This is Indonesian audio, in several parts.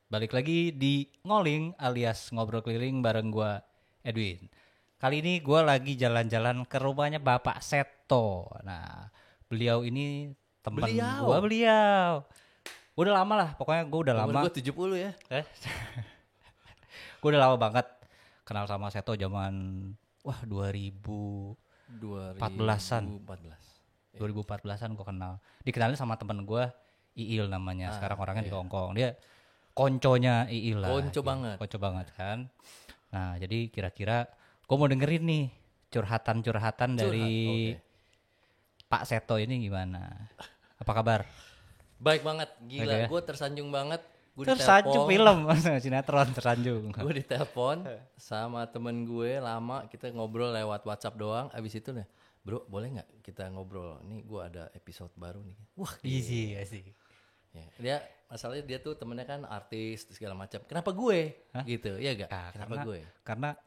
Balik lagi di Ngoling alias Ngobrol Keliling bareng gua Edwin. Kali ini gua lagi jalan-jalan ke rumahnya Bapak Seto. Nah, beliau ini temen Beliau. beliau. Udah lama lah, pokoknya gua udah Umur lama. gue 70 ya. Eh, gua udah lama banget kenal sama Seto zaman 2014-an. 2014. 2014-an gua kenal. Dikenalin sama temen gua Iil namanya. Sekarang orangnya di Iya. Hongkong. Dia konconya Iil lah. Konco gitu. banget. Konco banget kan. Nah, jadi kira-kira gue mau dengerin nih curhatan-curhatan dari Oke. Pak Seto ini gimana? Apa kabar? Baik banget. Oke Gila, ya. gue tersanjung banget. Gue Tersanjung film sinetron tersanjung. Gue ditelepon sama temen gue lama, kita ngobrol lewat WhatsApp doang. Abis itu nih, bro boleh nggak kita ngobrol? Nih gue ada episode baru nih. Wah, Easy sih. ya. Dia masalahnya dia tuh temennya kan artis segala macam. Kenapa gue? Hah? Gitu, ya gak? Nah, Kenapa gue? Karena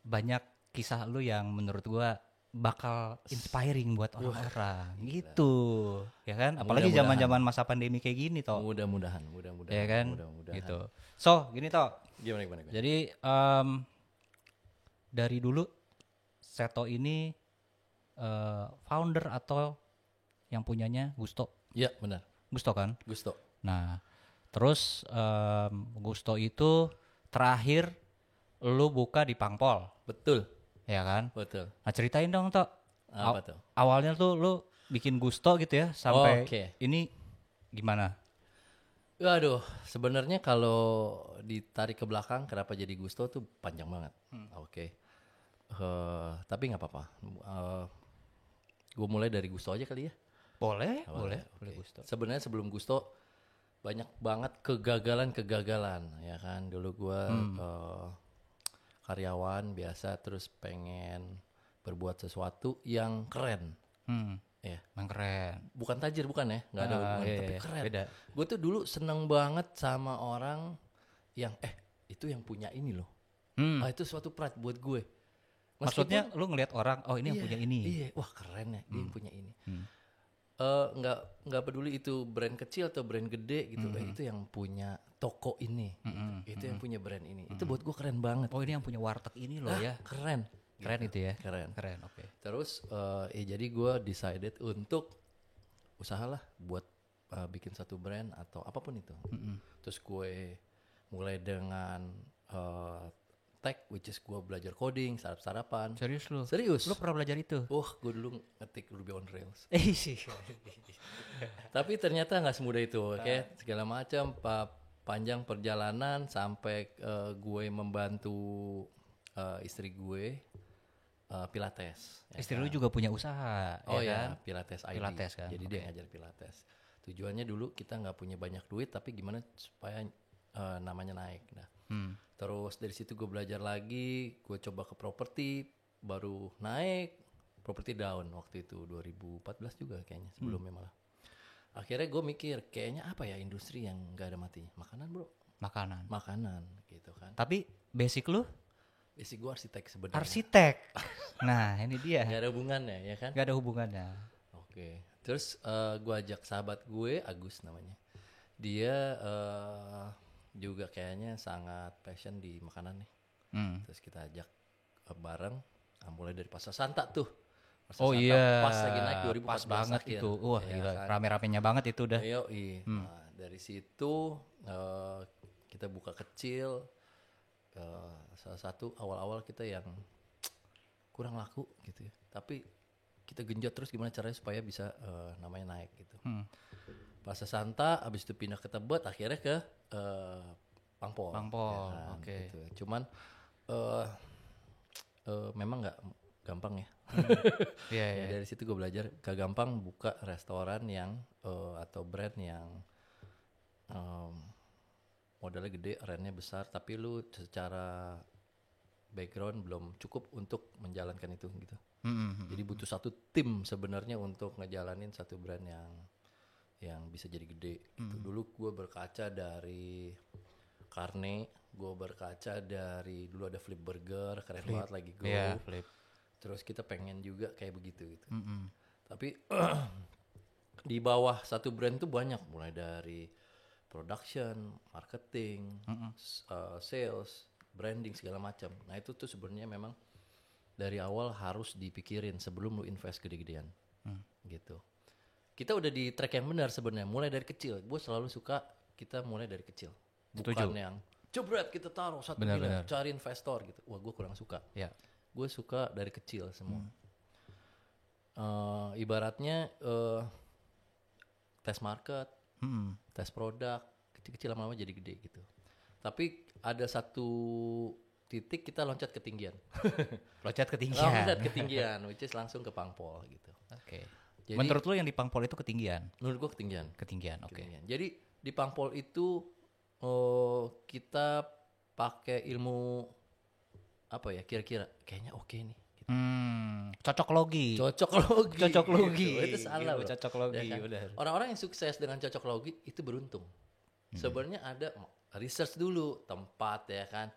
banyak kisah lu yang menurut gua bakal inspiring buat orang-orang gitu. Ya kan? Apalagi Mudah-mudahan. zaman-zaman masa pandemi kayak gini toh. Mudah-mudahan. Ya kan? Mudah-mudahan. Gitu. So, gini toh. Gimana? Jadi dari dulu Seto ini founder atau yang punyanya Gusto. Ya, benar. Gusto kan? Gusto. Nah, terus Gusto itu terakhir lu buka di Pangpol, Betul. ya kan? Betul. Nah, ceritain dong toh. Apa tuh? Awalnya tuh lu bikin Gusto gitu ya sampai Oke. ini gimana? Waduh, sebenarnya kalau ditarik ke belakang kenapa jadi Gusto tuh panjang banget. Oke. Tapi nggak apa-apa. Gue mulai dari Gusto aja kali ya. Boleh Oke. Gusto. Sebenarnya sebelum Gusto banyak banget kegagalan ya kan. Dulu gue karyawan biasa terus pengen berbuat sesuatu yang keren. Ya. Yang keren. Bukan tajir bukan ya, nggak ada hubungan, tapi keren. Beda. Gue tuh dulu seneng banget sama orang yang itu yang punya ini loh. Itu suatu pride buat gue. Maksudnya lu ngelihat orang, oh ini yang punya ini. Iya, wah keren ya, dia yang punya ini. Nggak peduli itu brand kecil atau brand gede gitu, itu yang punya toko ini, gitu. Itu yang punya brand ini. Itu buat gue keren banget. Oh ini yang punya warteg ini loh ya. Keren. Keren itu ya. Keren. Oke. Terus jadi gue decided untuk usahalah buat bikin satu brand atau apapun itu. Terus gue mulai dengan tech, which is gue belajar coding, sarapan. Serius lu? Serius. Lu pernah belajar itu? Gue dulu ngetik Ruby on Rails. Sih. Tapi ternyata nggak semudah itu, oke? Segala macam, panjang perjalanan sampai gue membantu istri gue Pilates. Ya Istri kan? lu juga punya usaha, Oh ya kan? Pilates ID. Pilates kan? Jadi dia ngajar Pilates. Tujuannya dulu kita nggak punya banyak duit, tapi gimana supaya namanya naik. Nah, terus dari situ gue belajar lagi, gue coba ke properti, baru naik, properti down waktu itu 2014 juga kayaknya, sebelumnya malah. Akhirnya gue mikir, kayaknya apa ya industri yang nggak ada matinya? Makanan bro. Makanan gitu kan. Tapi basic lu Basic gue arsitek sebenarnya. arsitek. Nah ini dia. Gak ada hubungannya ya kan? Gak ada hubungannya. Oke. Terus gue ajak sahabat gue, Agus namanya. Dia juga kayaknya sangat passion di makanan nih. Terus kita ajak bareng, mulai dari Pasar Santa tuh. Pasar Oh Santa iya. pas lagi naik 2014 pas banget akhir. itu. Wah Ya gila, kan? rame-ramenya banget itu udah. Nah, dari situ kita buka kecil. Salah satu awal-awal kita yang kurang laku gitu ya. Tapi kita genjot terus gimana caranya supaya bisa namanya naik gitu. Pasar Santa, abis itu pindah ke Tebet, akhirnya ke Pangpol. Ya kan, oke. gitu. Cuman memang nggak gampang ya. Iya. Ya, dari situ gue belajar gak gampang buka restoran yang atau brand yang modalnya gede, rentnya besar, tapi lu secara background belum cukup untuk menjalankan itu gitu. Jadi butuh satu tim sebenarnya untuk ngejalanin satu brand yang bisa jadi gede. Gitu. Dulu gue berkaca dari Carne, gue berkaca dari dulu ada Flip Burger, keren banget lagi go. Iya, Flip. Terus kita pengen juga kayak begitu gitu. Tapi di bawah satu brand tuh banyak, mulai dari production, marketing, sales, branding segala macam. Nah itu tuh sebenarnya memang dari awal harus dipikirin sebelum lu invest gede-gedean, gitu. Kita udah di track yang benar sebenarnya, mulai dari kecil. Gue selalu suka kita mulai dari kecil, bukan yang jebret kita taruh 1 miliar, cari investor gitu. Wah gue kurang suka. Ya. Gue suka dari kecil semua. Ibaratnya tes market, tes produk, kecil-kecil lama-lama jadi gede gitu. Tapi ada satu titik kita loncat ketinggian. Loncat ketinggian, which is langsung ke Pangpol gitu. Oke. Menurut lu yang di Pangpol itu ketinggian? Menurut gua ketinggian. Oke. Jadi di Pangpol itu kita pakai ilmu apa ya? Kira-kira kayaknya oke nih. Gitu. Cocok logi. Gitu. Itu salah. Cocok logi. Ya kan? Benar. Orang-orang yang sukses dengan cocok logi itu beruntung. Sebenarnya ada research dulu tempat ya kan.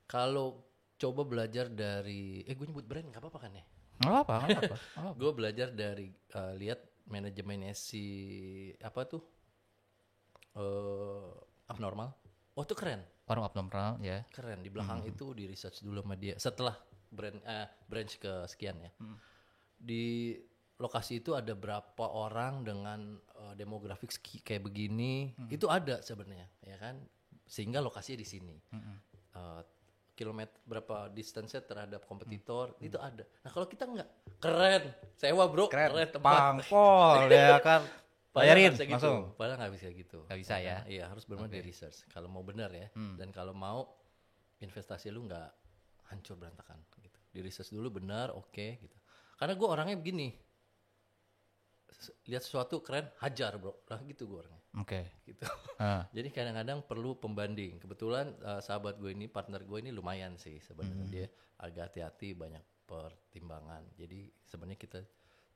Kalau coba belajar dari, gue nyebut brand nggak apa-apa kan ya? Nggak apa. Gue belajar dari lihat manajemennya si apa tuh Abnormal. Oh itu keren. Warung Abnormal ya. Keren di belakang itu di research dulu sama dia. Setelah branch ke sekian ya. Di lokasi itu ada berapa orang dengan demografik kayak begini. Itu ada sebenarnya ya kan. Sehingga lokasinya di sini. Kilometer berapa distance-nya terhadap kompetitor itu ada. Nah kalau kita nggak keren, sewa bro, keren tempat. Pangpol ya kan. Bayarin langsung. Padahal nggak bisa gitu. Nggak bisa ya. Iya harus benar di research. Kalau mau benar ya. Dan kalau mau investasi lu nggak hancur berantakan. Gitu. Di research dulu benar, oke gitu. Karena gue orangnya begini. Lihat sesuatu keren, hajar bro. Lah gitu gue orangnya. Oke. Gitu. Jadi kadang-kadang perlu pembanding. Kebetulan sahabat gue ini, partner gue ini lumayan sih sebenarnya. Dia agak hati-hati, banyak pertimbangan. Jadi sebenarnya kita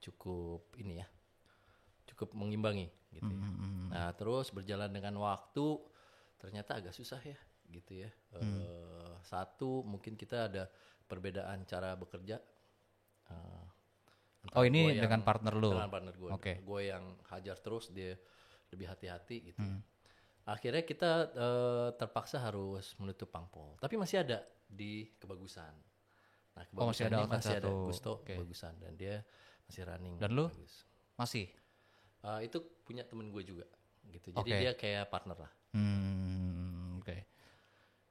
cukup ini ya, cukup mengimbangi gitu ya. Nah terus berjalan dengan waktu, ternyata agak susah ya gitu ya. Satu mungkin kita ada perbedaan cara bekerja. Ini dengan partner lu? Dengan partner gue. Okay. Gue yang hajar terus, dia lebih hati-hati gitu. Akhirnya kita terpaksa harus menutup Pangpol. Tapi masih ada di Kebagusan. Nah Kebagusan masih ada Gusto Kebagusan. Dan dia masih running. Dan lu? Bagus. Masih? Itu punya temen gue juga gitu. Jadi dia kayak partner lah. Oke.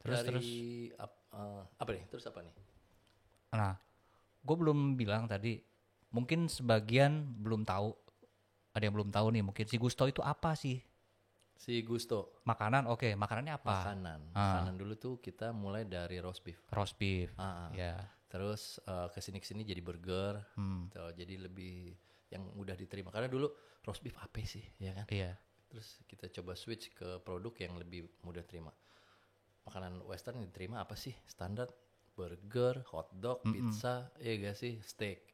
Terus apa nih? Terus apa nih? Nah, gue belum bilang tadi. Mungkin sebagian belum tahu. Ada yang belum tahu nih. Mungkin si Gusto itu apa sih? Si Gusto. Makanan, oke. Makanannya apa? Makanan dulu tuh kita mulai dari roast beef. Ya. Terus kesini jadi burger. Jadi lebih yang mudah diterima. Karena dulu roast beef apa sih, ya kan? Iya. Terus kita coba switch ke produk yang lebih mudah terima. Makanan Western yang diterima apa sih? Standar burger, hotdog, pizza, ya gak sih? Steak.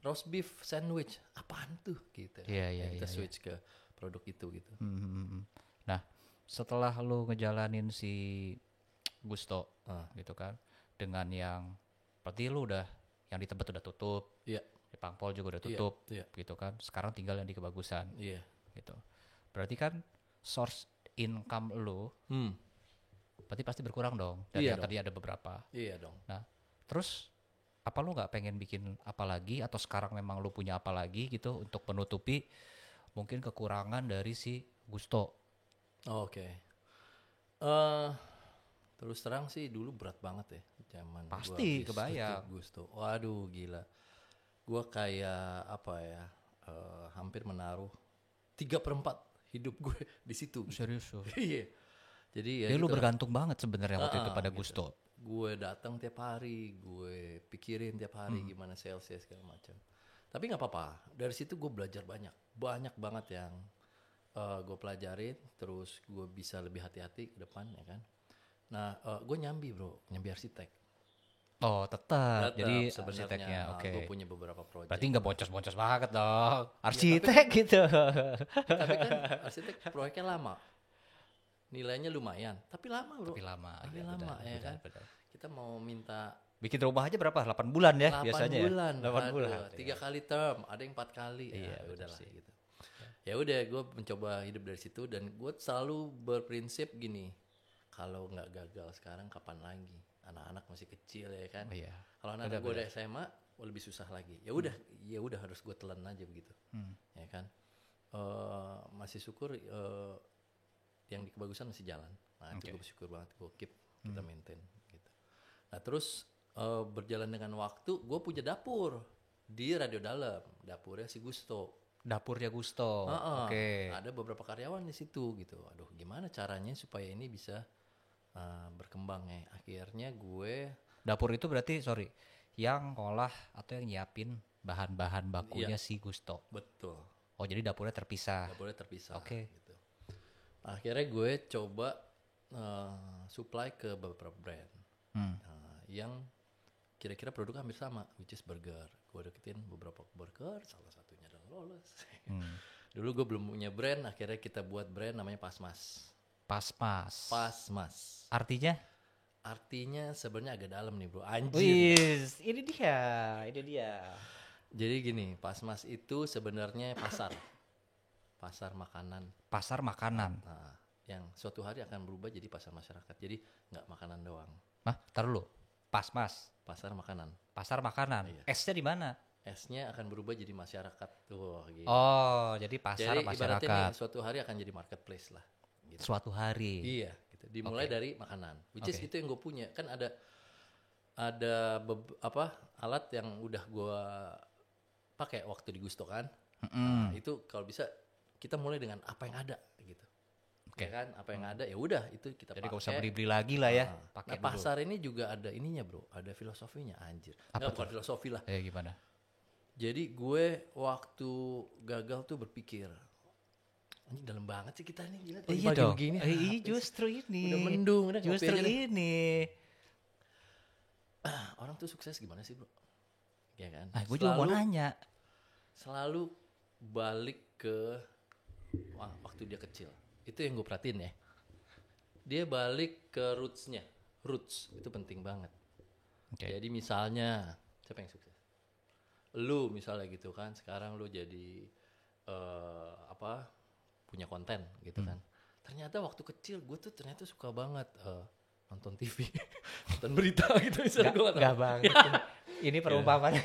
Roast beef sandwich, apaan tuh? Gitu. Iya. Kita switch ke produk itu gitu. Nah, setelah lu ngejalanin si Gusto, gitu kan, dengan yang berarti lu udah yang di tempat udah tutup. Iya. Di Pangpol juga udah tutup, gitu kan. Sekarang tinggal yang di Kebagusan, gitu. Berarti kan source income lu, berarti pasti berkurang dong. Dari yang tadi ada beberapa. Iya dong. Nah, terus apa lu nggak pengen bikin apa lagi? Atau sekarang memang lu punya apa lagi gitu untuk menutupi mungkin kekurangan dari si Gusto? Oke. Terus terang sih dulu berat banget ya zaman. Pasti kebayang. Gusto. Waduh gila. Gue kayak apa ya, hampir menaruh 3/4 hidup gue di situ. Serius? Iya. Jadi ya lu bergantung banget sebenarnya waktu itu pada gitu. Gusto. Gue datang tiap hari, gue pikirin tiap hari gimana salesnya segala macam. Tapi nggak apa-apa. Dari situ gue belajar banyak banget yang gue pelajarin. Terus gue bisa lebih hati-hati ke depan ya kan. Nah, gue nyambi arsitek. Oh tetap, jadi arsiteknya, oke. Gue punya beberapa proyek. Berarti nggak boncos-boncos banget dong, arsitek ya, gitu. Tapi kan arsitek proyeknya lama, nilainya lumayan, tapi lama bro. Tapi lama ya kan. Benar. Kita mau minta bikin rumah aja berapa? 8 bulan ya 8 biasanya. bulan. 8 bulan. 3 kali term, ada yang 4 kali. Iya, udahlah gitu. Ya udah, gue mencoba hidup dari situ dan gue selalu berprinsip gini, kalau nggak gagal sekarang kapan lagi? Anak-anak masih kecil ya kan. Iya. Kalau anak gue udah SMA, lebih susah lagi. Ya udah harus gue telan aja begitu, ya kan. Masih syukur yang di kebagusan masih jalan. Nah itu gue bersyukur banget, gue keep kita maintain gitu. Nah terus berjalan dengan waktu, gue punya dapur di Radio Dalam, dapurnya si Gusto. Dapurnya Gusto. Oke. Ada beberapa karyawan di situ gitu. Aduh, gimana caranya supaya ini bisa berkembang ya? Akhirnya gue. Dapur itu berarti yang ngolah atau yang nyiapin bahan-bahan bakunya si Gusto. Betul. Oh jadi dapurnya terpisah. Oke. Gitu. Akhirnya gue coba supply ke beberapa brand yang kira-kira produk hampir sama, which is burger. Gue deketin beberapa burger, salah satunya adalah Lawless. Dulu gue belum punya brand, akhirnya kita buat brand namanya Pasmas. Pasmas. Artinya? Artinya sebenarnya agak dalam nih bro, anjir. Wih, ini dia. Jadi gini, Pasmas itu sebenarnya pasar makanan. Pasar makanan. Nah, yang suatu hari akan berubah jadi pasar masyarakat. Jadi nggak makanan doang. Taruh lu. Pasmas. Pasar makanan. Iya. S-nya di mana? S-nya akan berubah jadi masyarakat tuh. Gitu. Oh, jadi pasar jadi masyarakat. Jadi ibaratnya suatu hari akan jadi marketplace lah. Gitu. Suatu hari. Iya. Gitu. Dimulai dari makanan. Which is itu yang gue punya. Kan ada alat yang udah gue pakai waktu di Gusto kan. Nah, itu kalau bisa kita mulai dengan apa yang ada gitu. Ya kan, apa yang ada ya udah itu kita pakai. Jadi gak usah beli lagi lah ya. Nah, pasar ini juga ada ininya bro, ada filosofinya anjir. Bukan filosofi lah. Gimana? Jadi gue waktu gagal tuh berpikir, ini dalam banget sih kita nih gila. Iya dong. Justru ini. Udah mendung, udah justru ini. Orang tuh sukses gimana sih bro? Ya kan. Gue juga mau nanya. Selalu balik ke waktu dia kecil. Itu yang gue perhatiin ya. Dia balik ke roots-nya. Roots itu penting banget. Jadi misalnya siapa yang sukses? Lu misalnya gitu kan. Sekarang lu jadi punya konten gitu kan. Ternyata waktu kecil gue tuh ternyata suka banget nonton TV, nonton berita gitu misalnya. Gak banget. Ini perumpamaan.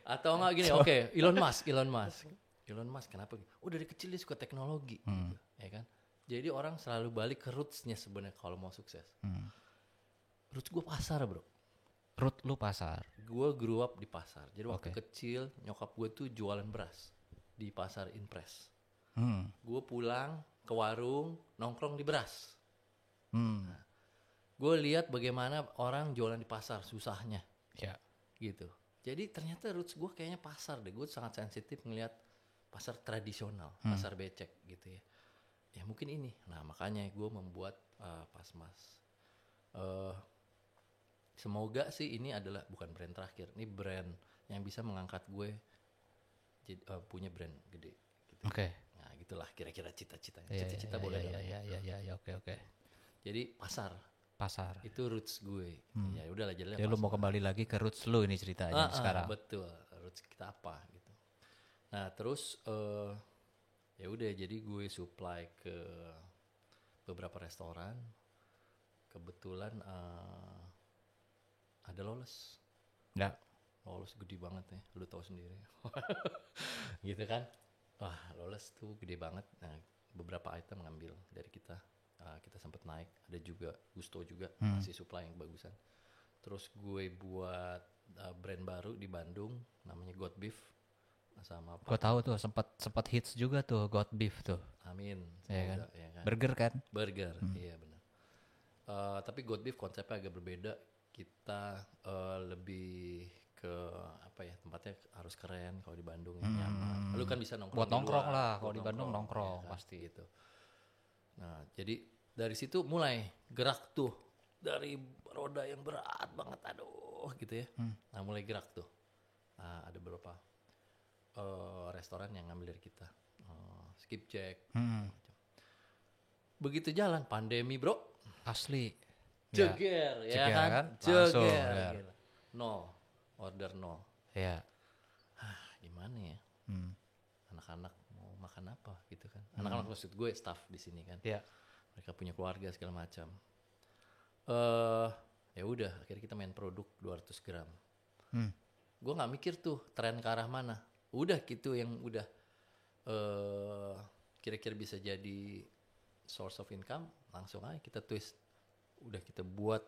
Atau enggak gini, oke, Elon Musk kenapa? Dari kecil dia suka teknologi, gitu, ya kan? Jadi orang selalu balik ke roots-nya sebenarnya kalau mau sukses. Roots gue pasar bro. Root lu pasar? Gue grew up di pasar. Jadi waktu kecil nyokap gue tuh jualan beras di pasar Impres. Gue pulang ke warung nongkrong di beras. Nah, gue lihat bagaimana orang jualan di pasar susahnya. Ya. Gitu. Jadi ternyata roots gue kayaknya pasar deh. Gue sangat sensitif ngelihat pasar tradisional, pasar becek gitu ya. Ya mungkin ini. Nah makanya gue membuat Pasmas. Semoga sih ini adalah bukan brand terakhir. Ini brand yang bisa mengangkat gue punya brand gede. Gitu. Nah gitulah kira-kira cita-citanya. Cita-cita boleh lah. Ya, oke. Jadi pasar itu roots gue. Ya udahlah jadi lu mau kembali lagi ke roots lu ini ceritanya sekarang. Betul, roots kita apa gitu. Nah terus ya udah jadi gue supply ke beberapa restoran. Kebetulan ada Lawless. Ya. Lawless gede banget ya, lu tahu sendiri. Gitu kan. Wah Lawless tuh gede banget. Nah beberapa item ngambil dari kita. Kita sempat naik, ada juga Gusto juga masih supply yang bagusan. Terus gue buat brand baru di Bandung namanya God Beef sama gue tahu tuh sempat hits juga tuh God Beef tuh. Amin. Ya kan? Burger kan? Burger, iya benar. Tapi God Beef konsepnya agak berbeda. Kita lebih ke tempatnya harus keren. Kalau di Bandung nyaman. Lu kan bisa nongkrong. Buat nongkrong lah, kalau di Bandung nongkrong ya, pasti gitu. Nah, jadi dari situ mulai gerak tuh dari roda yang berat banget, aduh gitu ya. Nah, mulai gerak tuh. Nah, ada beberapa restoran yang ngambil dari kita, Skipjack. Begitu jalan pandemi bro. Asli. Ceger, ya kan? Ceger. Nol, order nol. Ya. Gimana ya? Anak-anak mau makan apa gitu kan. Anak-anak maksud gue staff di sini kan. Yeah. Mereka punya keluarga segala macam. Ya udah akhirnya kita main produk 200 gram. Gue nggak mikir tuh tren ke arah mana. Udah gitu yang udah kira-kira bisa jadi source of income, langsung aja kita twist. Udah kita buat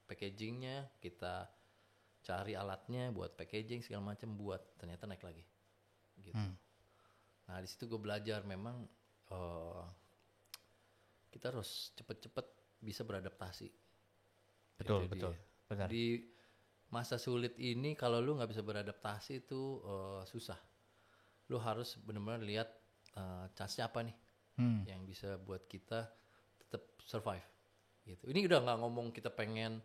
packagingnya, kita cari alatnya buat packaging segala macam, buat ternyata naik lagi gitu. Nah di situ gue belajar memang kita harus cepet-cepet bisa beradaptasi. Betul. Benar. Di masa sulit ini kalau lu nggak bisa beradaptasi itu susah. Lu harus benar-benar lihat chance-nya apa nih yang bisa buat kita tetap survive gitu. Ini udah nggak ngomong kita pengen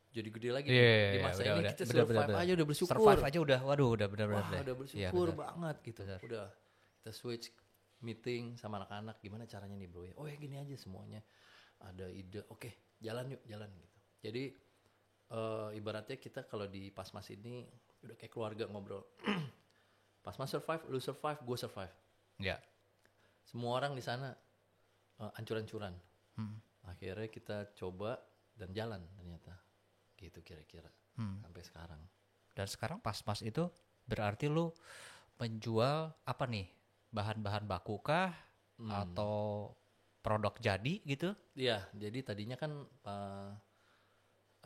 jadi gede lagi di masa ini kita survive aja udah bersyukur. Survive aja udah, waduh udah benar-benar. Wah, udah bersyukur banget gitu. Udah kita switch meeting sama anak-anak gimana caranya nih bro ya. Oh ya gini aja semuanya. Ada ide, oke, jalan gitu. Jadi ibaratnya kita kalau di Pasmas ini udah kayak keluarga ngobrol. Pasmas survive, lu survive, gue survive. Ya. Semua orang di sana ancur-ancuran. Akhirnya kita coba dan jalan ternyata. Gitu kira-kira sampai sekarang. Dan sekarang Pasmas itu berarti lu menjual apa nih? Bahan-bahan baku kah atau produk jadi gitu? Iya, jadi tadinya kan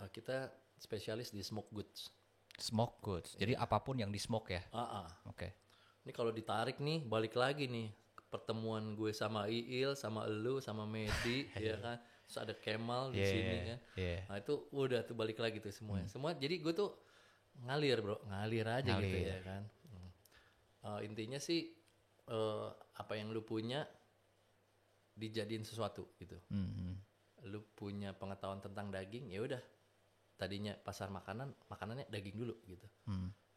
kita spesialis di smoke goods. Smoke goods. Jadi apapun yang di smoke ya. Oke. Ini kalau ditarik nih balik lagi nih pertemuan gue sama Iil, sama elu, sama Medi, ya kan. Terus ada Kemal di sini kan. Nah itu udah tuh balik lagi tuh semuanya. Semua jadi gue tuh ngalir aja gitu ya kan. Intinya sih apa yang lu punya dijadiin sesuatu gitu. Lu punya pengetahuan tentang daging, ya udah. Tadinya pasar makanannya daging dulu gitu.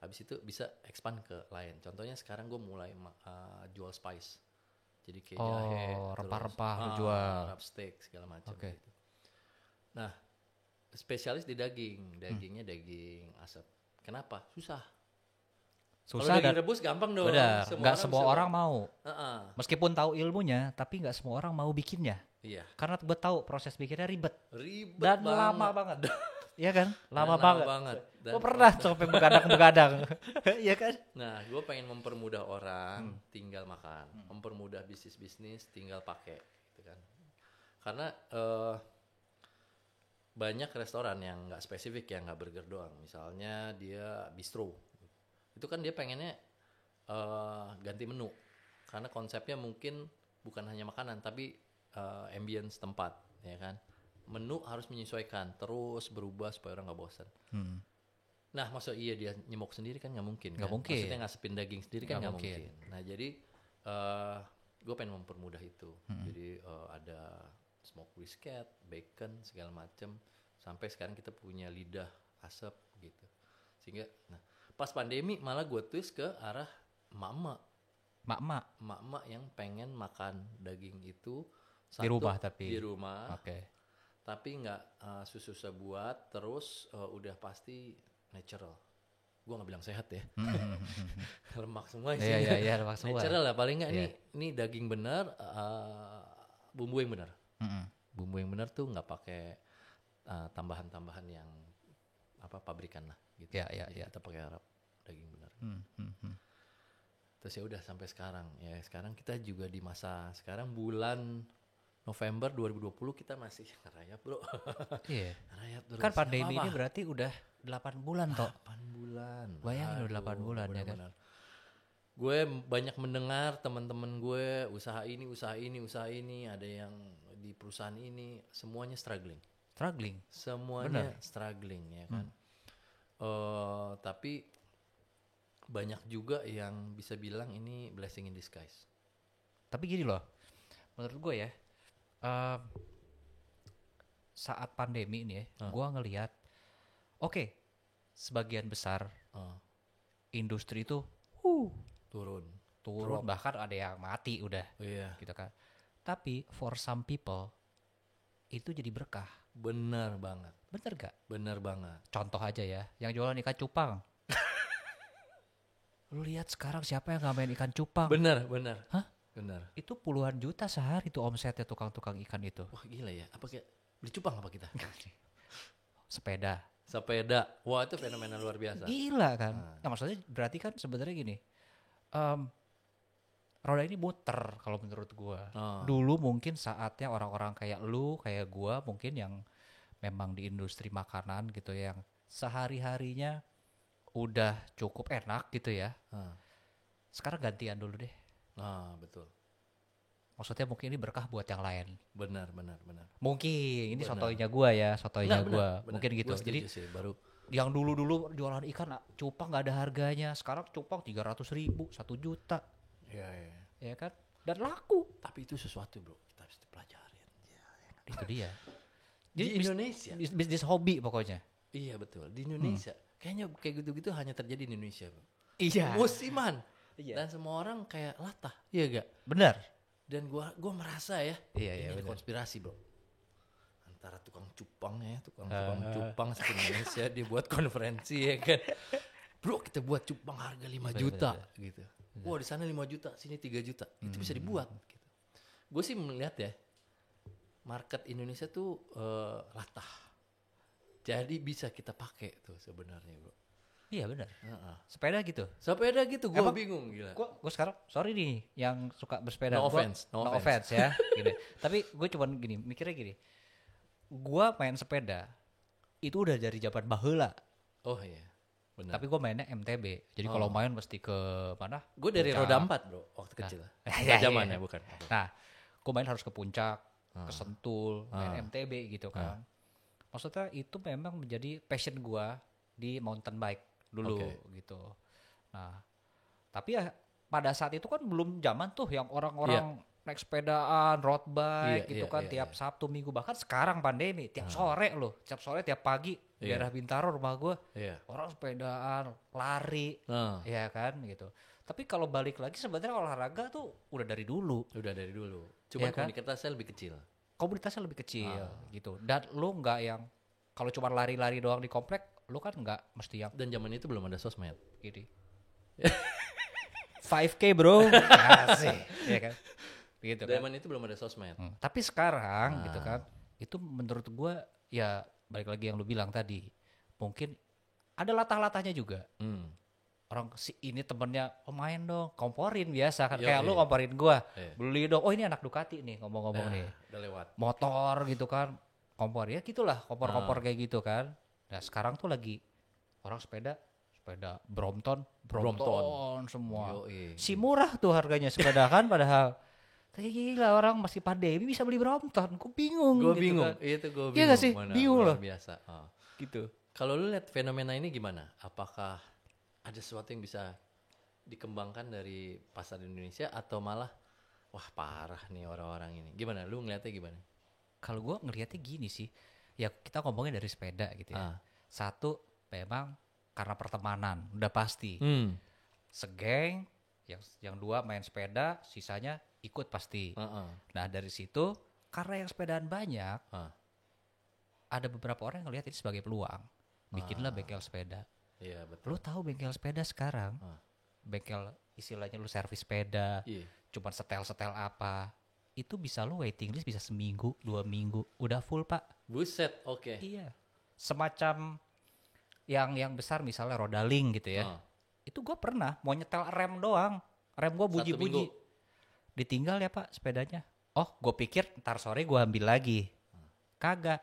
Habis itu bisa expand ke lain. Contohnya sekarang gue mulai jual spice. Jadi kayak jahe, rempah-rempah jual, rub steak segala macam gitu. Nah, spesialis di dagingnya daging asap. Kenapa? Susah. Kalau daging rebus gampang dong. Udah, nggak semua orang mau. Meskipun tahu ilmunya, tapi nggak semua orang mau bikinnya. Iya. Karena gue tahu proses bikinnya ribet dan dan lama banget. Iya kan? Lama banget. Gue pernah sampai begadang. Iya kan? Nah, gue pengen mempermudah orang tinggal makan, mempermudah bisnis tinggal pakai, gitu kan? Karena banyak restoran yang nggak spesifik ya, nggak burger doang. Misalnya dia bistro, itu kan dia pengennya ganti menu, karena konsepnya mungkin bukan hanya makanan tapi ambience tempat, ya kan? Menu harus menyesuaikan, terus berubah supaya orang nggak bosan. Nah, maksud dia nyemok sendiri kan nggak mungkin. Nggak mungkin. Maksudnya ngasepin daging sendiri kan nggak mungkin. Nah, jadi gue pengen mempermudah itu. Jadi ada smoke brisket, bacon segala macam. Sampai sekarang kita punya lidah asap gitu. Sehingga, nah pas pandemi malah gue twist ke arah emak-emak yang pengen makan daging itu di rumah. Oke. Tapi nggak susah buat, terus udah pasti natural. Gue nggak bilang sehat ya, lemak semua sih. Iya, lemak semua. Natural lah paling nggak ini daging benar, bumbu yang benar. Bumbu yang benar tuh nggak pakai tambahan-tambahan yang pabrikan lah. Gitu. Iya. Kita pakai daging benar. Terus ya udah sampai sekarang. Ya sekarang kita juga di masa sekarang bulan November 2020 kita masih ngerayap bro. Iya. Ngerayap terus. Kan pandemi ini berarti udah 8 bulan toh. 8 bulan. Bayangin udah 8 bulan ya kan. Gue banyak mendengar teman-teman gue usaha ini, ada yang di perusahaan ini semuanya struggling. Semuanya struggling ya kan. Tapi banyak juga yang bisa bilang ini blessing in disguise. Tapi gini loh, menurut gue ya, saat pandemi ini ya, gue ngelihat, oke, sebagian besar industri itu turun, bahkan ada yang mati udah, gitu kan. Tapi for some people itu jadi berkah. Benar banget. Bener gak? Bener banget. Contoh aja ya, yang jualan ikan cupang. Lu lihat sekarang siapa yang nggak main ikan cupang? Bener. Hah? Benar. Itu puluhan juta sehari tuh omsetnya tukang-tukang ikan itu. Wah gila ya. Apa kayak beli cupang apa kita? Sepeda. Wah itu fenomena luar biasa. Gila kan. Nah maksudnya berarti kan sebenarnya gini. Roda ini muter kalau menurut gua. Dulu mungkin saatnya orang-orang kayak lu, kayak gua mungkin yang memang di industri makanan gitu yang sehari-harinya udah cukup enak gitu ya. Sekarang gantian dulu deh. Betul. Maksudnya mungkin ini berkah buat yang lain. Benar. Mungkin ini sotoinya gua ya, gua. Mungkin gitu. Jadi sih, baru yang dulu jualan ikan cupang nggak ada harganya, sekarang cupang 300.000, 1 juta. Iya. Ya kan? Dan laku. Tapi itu sesuatu bro, kita harus dipelajarin. Itu dia. Di Indonesia. Bisnis hobi pokoknya. Iya betul. Di Indonesia, kayaknya kayak gitu-gitu hanya terjadi di Indonesia bro. Iya. Musiman. Iya. Dan semua orang kayak latah, iya gak? Benar. Dan gua merasa ya, iya, ini konspirasi bro. Antara tukang cupang cupang di Indonesia dia buat konferensi ya kan. Bro kita buat cupang harga 5 juta gitu. Wah di sana 5 juta, sini 3 juta. Itu bisa dibuat gitu. Gue sih melihat ya, market Indonesia tuh latah. Jadi bisa kita pakai tuh sebenarnya bro. Iya benar. Sepeda gitu. Gue bingung gila. Gue sekarang sorry nih yang suka bersepeda. No offense ya. Gini. Tapi gue cuman gini, mikirnya gini. Gue main sepeda itu udah dari zaman baheula. Oh iya. Benar. Tapi gue mainnya MTB. Jadi kalau main mesti ke mana? Gue dari roda 4 bro waktu kecil. Zamannya bukan. Nah, gue main harus ke puncak, ke Sentul, main MTB gitu kan. Maksudnya itu memang menjadi passion gue di mountain bike dulu gitu. Nah, tapi ya pada saat itu kan belum zaman tuh yang orang-orang naik sepedaan, road bike gitu kan tiap Sabtu Minggu, bahkan sekarang pandemi tiap sore loh, tiap pagi daerah Bintaro rumah gue orang sepedaan, lari, ya kan gitu. Tapi kalau balik lagi sebenarnya olahraga tuh udah dari dulu. Cuma ya komunitasnya lebih kecil gitu. Dan lu nggak yang kalau cuma lari-lari doang di komplek, lu kan nggak mesti yang. Dan zaman itu belum ada sosmed. Gini. 5K bro, asik, ya kan. Gitu kan. Zaman itu belum ada sosmed. Tapi sekarang gitu kan, itu menurut gue ya balik lagi yang lu bilang tadi, mungkin ada latah-latahnya juga. Orang ini temennya main dong, komporin biasa kan, kayak lu komporin gue, beli dong, oh ini anak Ducati nih ngomong-ngomong nih, udah lewat. Motor gitu kan, kompor ya gitulah, kompor-kompor kayak gitu kan. Nah sekarang tuh lagi orang sepeda Brompton semua. Si murah tuh harganya sepeda kan, padahal gila orang masih pandemi bisa beli Brompton. Gue bingung. Kan. Itu gue bingung. Iya gak sih? Bingung loh. Biasa. Gitu. Kalau lu lihat fenomena ini gimana? Apakah ada sesuatu yang bisa dikembangkan dari pasar Indonesia atau malah wah parah nih orang-orang ini? Gimana? Lu ngeliatnya gimana? Kalau gue ngeliatnya gini sih. Ya kita ngomongin dari sepeda gitu ya. Satu memang karena pertemanan, udah pasti. Segeng, yang dua main sepeda, sisanya ikut pasti. Nah dari situ, karena yang sepedaan banyak, ada beberapa orang yang ngelihat ini sebagai peluang. Bikinlah bengkel sepeda. Iya betul. Lu tahu bengkel sepeda sekarang, bengkel istilahnya lu servis sepeda, cuman setel apa, itu bisa lu waiting list bisa seminggu, 2 minggu, udah full pak. Buset, oke. Iya. Semacam yang besar misalnya Rodaling gitu ya. Itu gue pernah mau nyetel rem doang. Rem gue bunyi-bunyi. Ditinggal ya pak sepedanya. Oh gue pikir ntar sore gue ambil lagi. Kagak.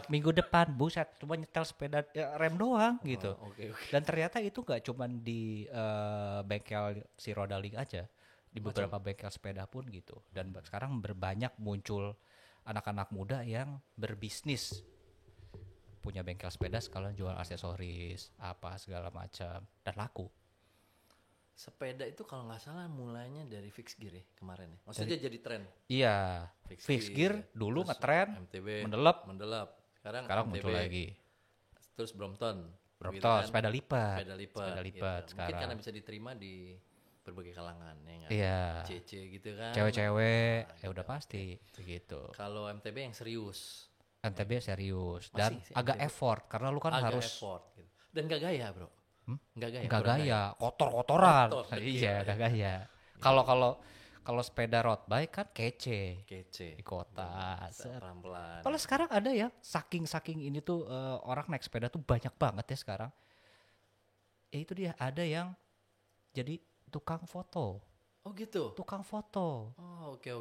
Minggu depan buset. Cuma nyetel sepeda rem doang gitu. Okay. Dan ternyata itu gak cuma di bengkel si Rodaling aja. Di beberapa bengkel sepeda pun gitu. Dan sekarang berbanyak muncul anak-anak muda yang berbisnis. Punya bengkel sepeda sekalian jual aksesoris apa segala macam dan laku. Sepeda itu kalau nggak salah mulainya dari fixed gear ya kemarin ya. Maksudnya jadi tren. Iya. Fixed gear dulu ngetren, MTB mendelap. Sekarang MTB, muncul lagi. Terus Brompton, gitu kan? Sepeda lipat gitu. sekarang. Mungkin karena bisa diterima di berbagai kalangan ya nggak? Iya. CC gitu kan. Cewek-cewek ya udah pasti begitu. Kalau MTB yang serius. MTB serius dan agak MTB. Effort karena lu kan harus effort gitu. Dan gak gaya bro. Gak gaya, kotor-kotoran. Iya gak gaya. Kalau Kalau sepeda road bike kan kece Kece. di kota. Pelan-pelan. Kalau sekarang ada ya saking ini tuh orang naik sepeda tuh banyak banget ya sekarang. Ya itu dia, ada yang jadi tukang foto. Oh gitu. Tukang foto. Oh oke.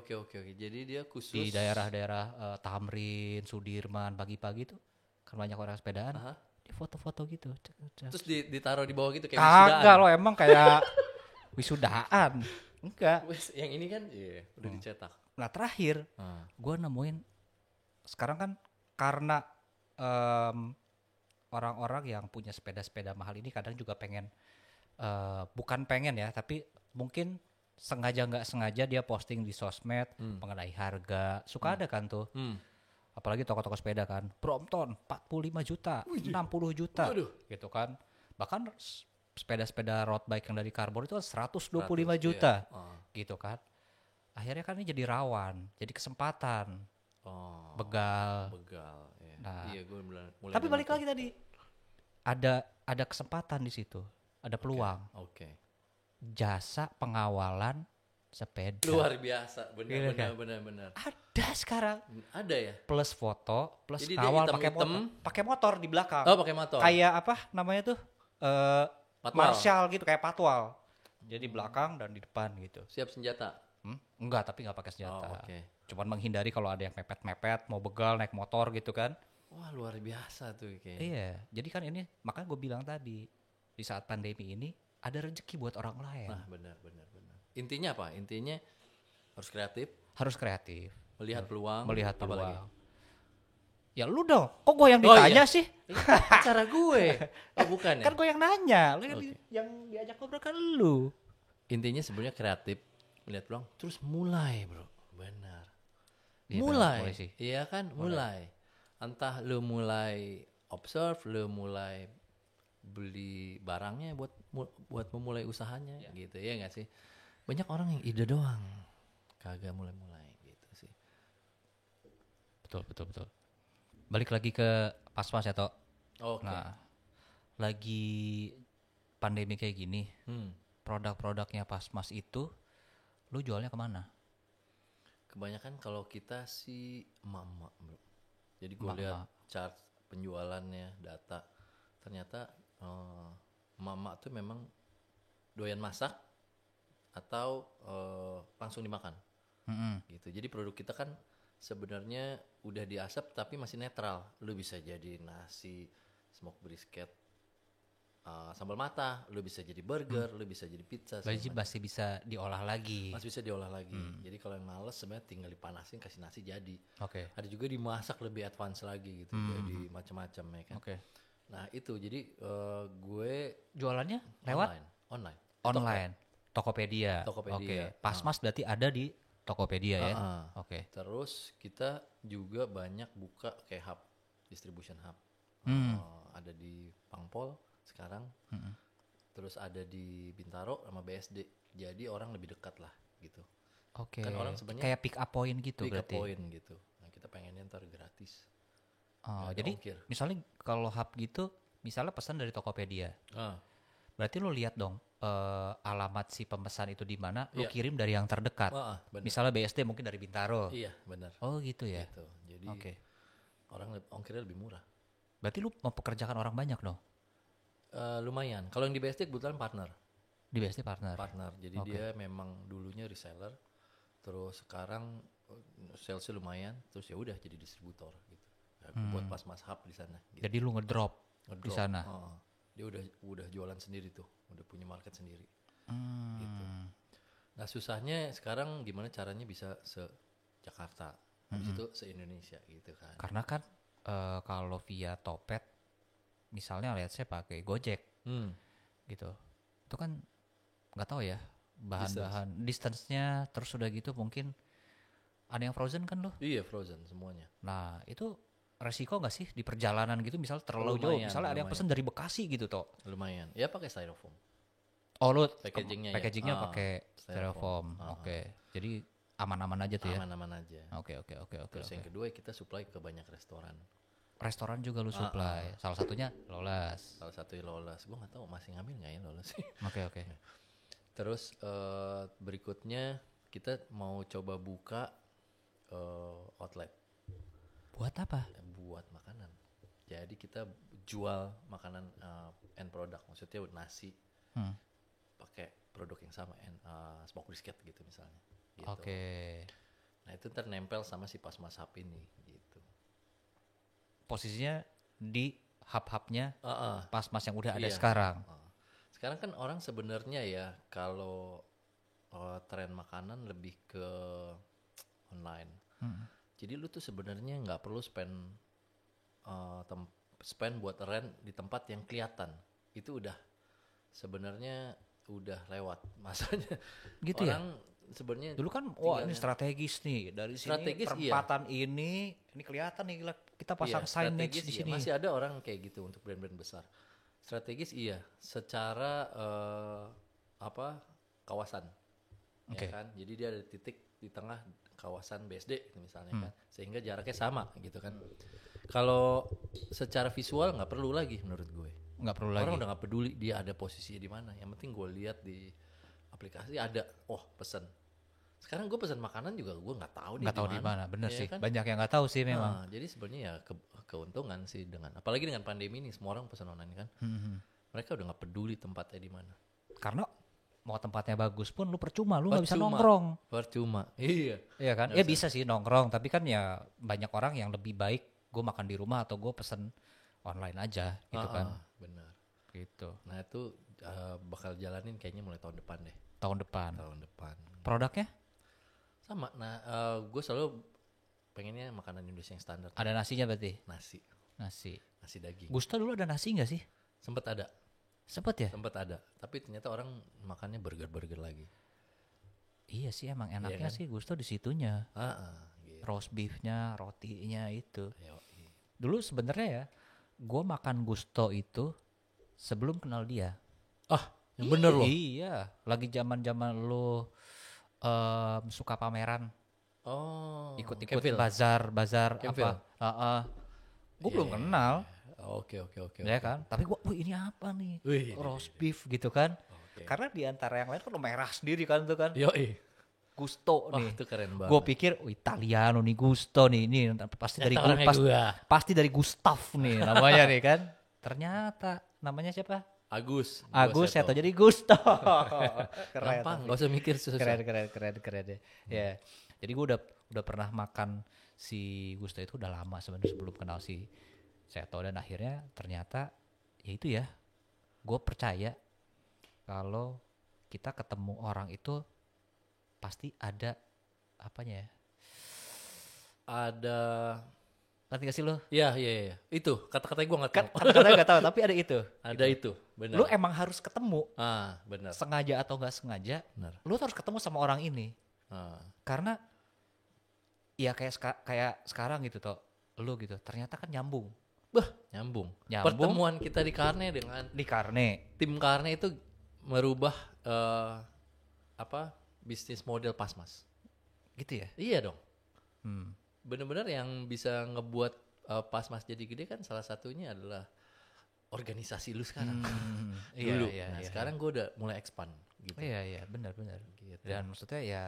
Jadi dia khusus Di daerah-daerah Tamrin, Sudirman, pagi-pagi tuh kan banyak orang sepedaan. Dia foto-foto gitu. Terus ditaruh di bawah gitu kayak wisudaan. Kagak lo, emang kayak wisudaan. Enggak. Yang ini kan udah dicetak. Nah terakhir gue nemuin sekarang kan karena orang-orang yang punya sepeda-sepeda mahal ini kadang juga pengen bukan pengen ya, tapi mungkin sengaja nggak sengaja dia posting di sosmed mengenai harga. Suka ada kan tuh. Apalagi toko-toko sepeda kan, Brompton 45 juta, 60 juta. Gitu kan. Bahkan sepeda-sepeda road bike yang dari karbon itu 125 juta. Gitu kan. Akhirnya kan ini jadi rawan, jadi kesempatan. Begal. Ya. Nah, iya, gue mulai tapi balik lagi tadi. Ada kesempatan di situ. Ada peluang. Oke. Jasa pengawalan sepeda. Luar biasa, benar. Ada sekarang. Ada ya? Plus foto, plus jadi kawal pakai motor di belakang. Oh, pakai motor. Kayak apa namanya tuh? Marshal gitu, kayak patwal. Jadi belakang dan di depan gitu. Siap senjata? Enggak, tapi enggak pakai senjata. Oke. Cuman menghindari kalau ada yang mepet-mepet, mau begal naik motor gitu kan. Wah, luar biasa tuh kayaknya. Iya, jadi kan ini makanya gue bilang tadi, di saat pandemi ini ada rezeki buat orang lain. Nah, benar. Intinya apa? Intinya harus kreatif. Harus kreatif. Melihat peluang. Ya lu dong, kok gue yang ditanya sih? Cara gue. Oh bukan ya? Kan gue yang nanya, lu yang diajak ngobrol kan lu. Intinya sebenarnya kreatif, melihat peluang, terus mulai bro. Benar. Iya, mulai sih. Iya kan, mulai. Entah lu mulai observe, lu mulai beli barangnya buat memulai usahanya gitu ya nggak sih? Banyak orang yang ide doang, kagak mulai gitu sih. Betul. Balik lagi ke Pasmas ya Tok. Okay. Nah, lagi pandemi kayak gini, produk-produknya Pasmas itu lu jualnya kemana? Kebanyakan kalau kita sih emak-emak bro. Jadi gue lihat chart penjualannya, data, ternyata emak-emak tuh memang doyan masak atau langsung dimakan. Gitu. Jadi produk kita kan sebenarnya udah diasap tapi masih netral. Lu bisa jadi nasi, smoke brisket, sambal mata, lu bisa jadi burger, lu bisa jadi pizza. Masih bisa diolah lagi. Masih bisa diolah lagi. Jadi kalau yang males sebenarnya tinggal dipanasin, kasih nasi jadi. Oke. Ada juga dimasak lebih advance lagi gitu, jadi macam-macam ya kan. Oke. Nah itu jadi gue jualannya lewat online. Tokopedia. Oke. Pasmas berarti ada di Tokopedia ya. Oke. Terus kita juga banyak buka kayak hub, distribution hub. Ada di Pangpol sekarang. Terus ada di Bintaro sama BSD. Jadi orang lebih dekat lah gitu. Oke. Kan orang sebenarnya kayak pick up point gitu berarti. Pick up point gitu. Nah, kita pengennya ntar gratis. Jadi ongkir. Misalnya kalau hub gitu, misalnya pesan dari Tokopedia. Berarti lo lihat dong alamat si pemesan itu di mana, lo kirim dari yang terdekat. Misalnya BSD mungkin dari Bintaro. Iya, benar. Oh gitu ya. Gitu. Jadi orang ongkirnya lebih murah. Berarti lo mempekerjakan orang banyak dong? Lumayan. Kalau yang di BSD kebetulan partner. Di BSD partner. Jadi dia memang dulunya reseller, terus sekarang salesnya lumayan, terus ya udah jadi distributor gitu. Buat Pasmas hub di sana. Gitu. Jadi lu ngedrop di sana. Dia udah jualan sendiri tuh, udah punya market sendiri. Gitu. Nah susahnya sekarang gimana caranya bisa se-Jakarta, habis itu se-Indonesia gitu kan. Karena kan kalau via Topet, misalnya lihat saya pakai Gojek, gitu, itu kan nggak tahu ya bahan-bahan distance-nya, terus udah gitu mungkin ada yang frozen kan loh? Iya frozen semuanya. Nah itu resiko nggak sih di perjalanan gitu, misalnya terlalu jauh, misalnya ada yang pesen dari Bekasi gitu toh? Lumayan, ya pakai styrofoam. Oh lu packagingnya pakai styrofoam. Oke. Jadi aman-aman aja tuh ya? Aman-aman aja. Oke. Terus yang kedua kita supply ke banyak restoran. Restoran juga lu supply. Salah satunya Lolas. Gue nggak tahu masih ngambil nggak ya Lolas. Oke. Terus berikutnya kita mau coba buka outlet. Buat apa? Buat makanan. Jadi kita jual makanan end product, maksudnya nasi pakai produk yang sama, smoke brisket gitu misalnya. Gitu. Oke. Nah itu ntar nempel sama si Pasmas Hub ini gitu. Posisinya di hub-hubnya Pasmas yang udah ada sekarang. Sekarang kan orang sebenarnya ya kalau tren makanan lebih ke online. Jadi lu tuh sebenarnya nggak perlu spend buat rent di tempat yang kelihatan. Itu udah sebenarnya udah lewat masanya. Gitu orang sebenarnya dulu kan ini strategis nih dari sini perempatan ini kelihatan nih kita pasang signage di sini. Masih ada orang kayak gitu untuk brand-brand besar. Strategis secara kawasan. Ya kan? Jadi dia ada titik di tengah kawasan BSD misalnya kan. Sehingga jaraknya sama gitu kan. Kalau secara visual nggak perlu lagi menurut gue. Nggak perlu lagi. Orang udah nggak peduli dia ada posisinya di mana. Yang penting gue lihat di aplikasi ada, pesen. Sekarang gue pesan makanan juga gue nggak tahu di mana. Bener ya sih. Kan? Banyak yang nggak tahu sih memang. Jadi sebenarnya ya keuntungan sih apalagi dengan pandemi ini semua orang pesan online kan. Mereka udah nggak peduli tempatnya di mana. Karena mau tempatnya bagus pun lu percuma, lu nggak bisa nongkrong. Percuma. Iya kan? Ya bisa sih nongkrong, tapi kan ya banyak orang yang lebih baik gue makan di rumah atau gue pesen online aja gitu kan. Benar. Gitu. Nah itu bakal jalanin kayaknya mulai tahun depan deh. Tahun depan. Produknya? Sama. Nah gue selalu pengennya makanan Indonesia yang standar. Ada nasinya berarti? Nasi daging. Gusto dulu ada nasi gak sih? Sempet ada. Sempet ya? Sempet ada. Tapi ternyata orang makannya burger lagi. Iya sih emang enaknya kan? Sih Gusto di situnya. Gitu. Roast beefnya, rotinya itu. Dulu sebenarnya ya, gue makan Gusto itu sebelum kenal dia. Yang bener loh. Iya, lagi zaman lu suka pameran. Ikut-ikut bazar Campbell. apa. Gue belum kenal. Oke. Ya kan? Tapi gue, ini apa nih? Roast beef gitu kan. Karena di antara yang lain kan merah sendiri kan tuh kan. Gusto nih. Itu keren banget. Gue pikir Italiano nih, Gusto nih. Ini pasti dari Gustav nih namanya nih kan. Ternyata namanya siapa? Agus Seto jadi Gusto. Keren. Gampang, gak usah mikir susah. Keren ya. Jadi gue udah pernah makan si Gusto itu udah lama sebenarnya sebelum kenal si Seto, dan akhirnya ternyata ya itu ya, gue percaya kalau kita ketemu orang itu pasti ada apanya ya, ada ngerti gak sih lo? Iya. Itu kata-katanya gue nggak tahu. Kata-katanya nggak tahu, tapi ada itu. Ada itu, benar. Lu emang harus ketemu. Benar. Sengaja atau nggak sengaja, benar. Lu harus ketemu sama orang ini. Karena ya kayak sekarang gitu toh, lu gitu. Ternyata kan nyambung. Nyambung. Pertemuan kita di Karne dengan tim Karne itu merubah bisnis model Pasmas. Gitu ya? Iya dong. Bener-bener yang bisa ngebuat Pasmas jadi gede kan salah satunya adalah organisasi lu sekarang. Dulu. Sekarang gue udah mulai expand gitu. Iya, benar. Gitu. Dan maksudnya ya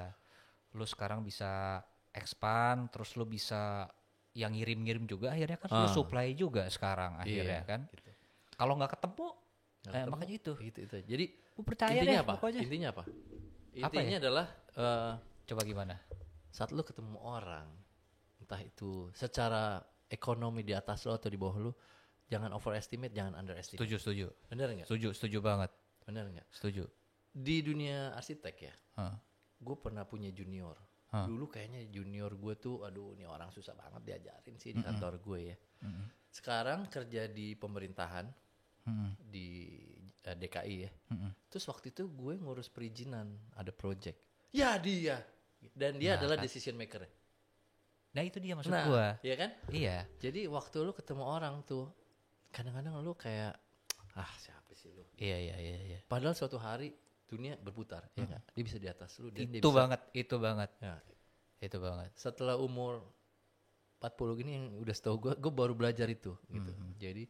lu sekarang bisa expand, terus lu bisa yang ngirim-ngirim juga, akhirnya kan lu supply juga sekarang akhirnya kan. Gitu. Kalau nggak ketemu, makanya itu. Jadi lu percaya intinya deh apa? pokoknya. Intinya adalah coba gimana? Saat lu ketemu orang, entah itu secara ekonomi di atas lo atau di bawah lo, jangan overestimate, jangan underestimate. Setuju. Bener nggak? Setuju banget. Bener nggak? Setuju. Di dunia arsitek ya, gue pernah punya junior. Dulu kayaknya junior gue tuh, aduh ini orang susah banget diajarin sih di kantor gue ya. Sekarang kerja di pemerintahan, di DKI ya. Terus waktu itu gue ngurus perizinan, ada project. Ya dia. Dan dia adalah decision maker. Nah itu dia maksud gue. Iya kan? Iya. Jadi waktu lu ketemu orang tuh, kadang-kadang lu kayak, siapa sih lu? Iya. Padahal suatu hari dunia berputar, ya nggak? Dia bisa di atas lu. Dan itu banget. Ya. Itu banget. Setelah umur 40 gini yang udah setahu gue baru belajar itu gitu. Jadi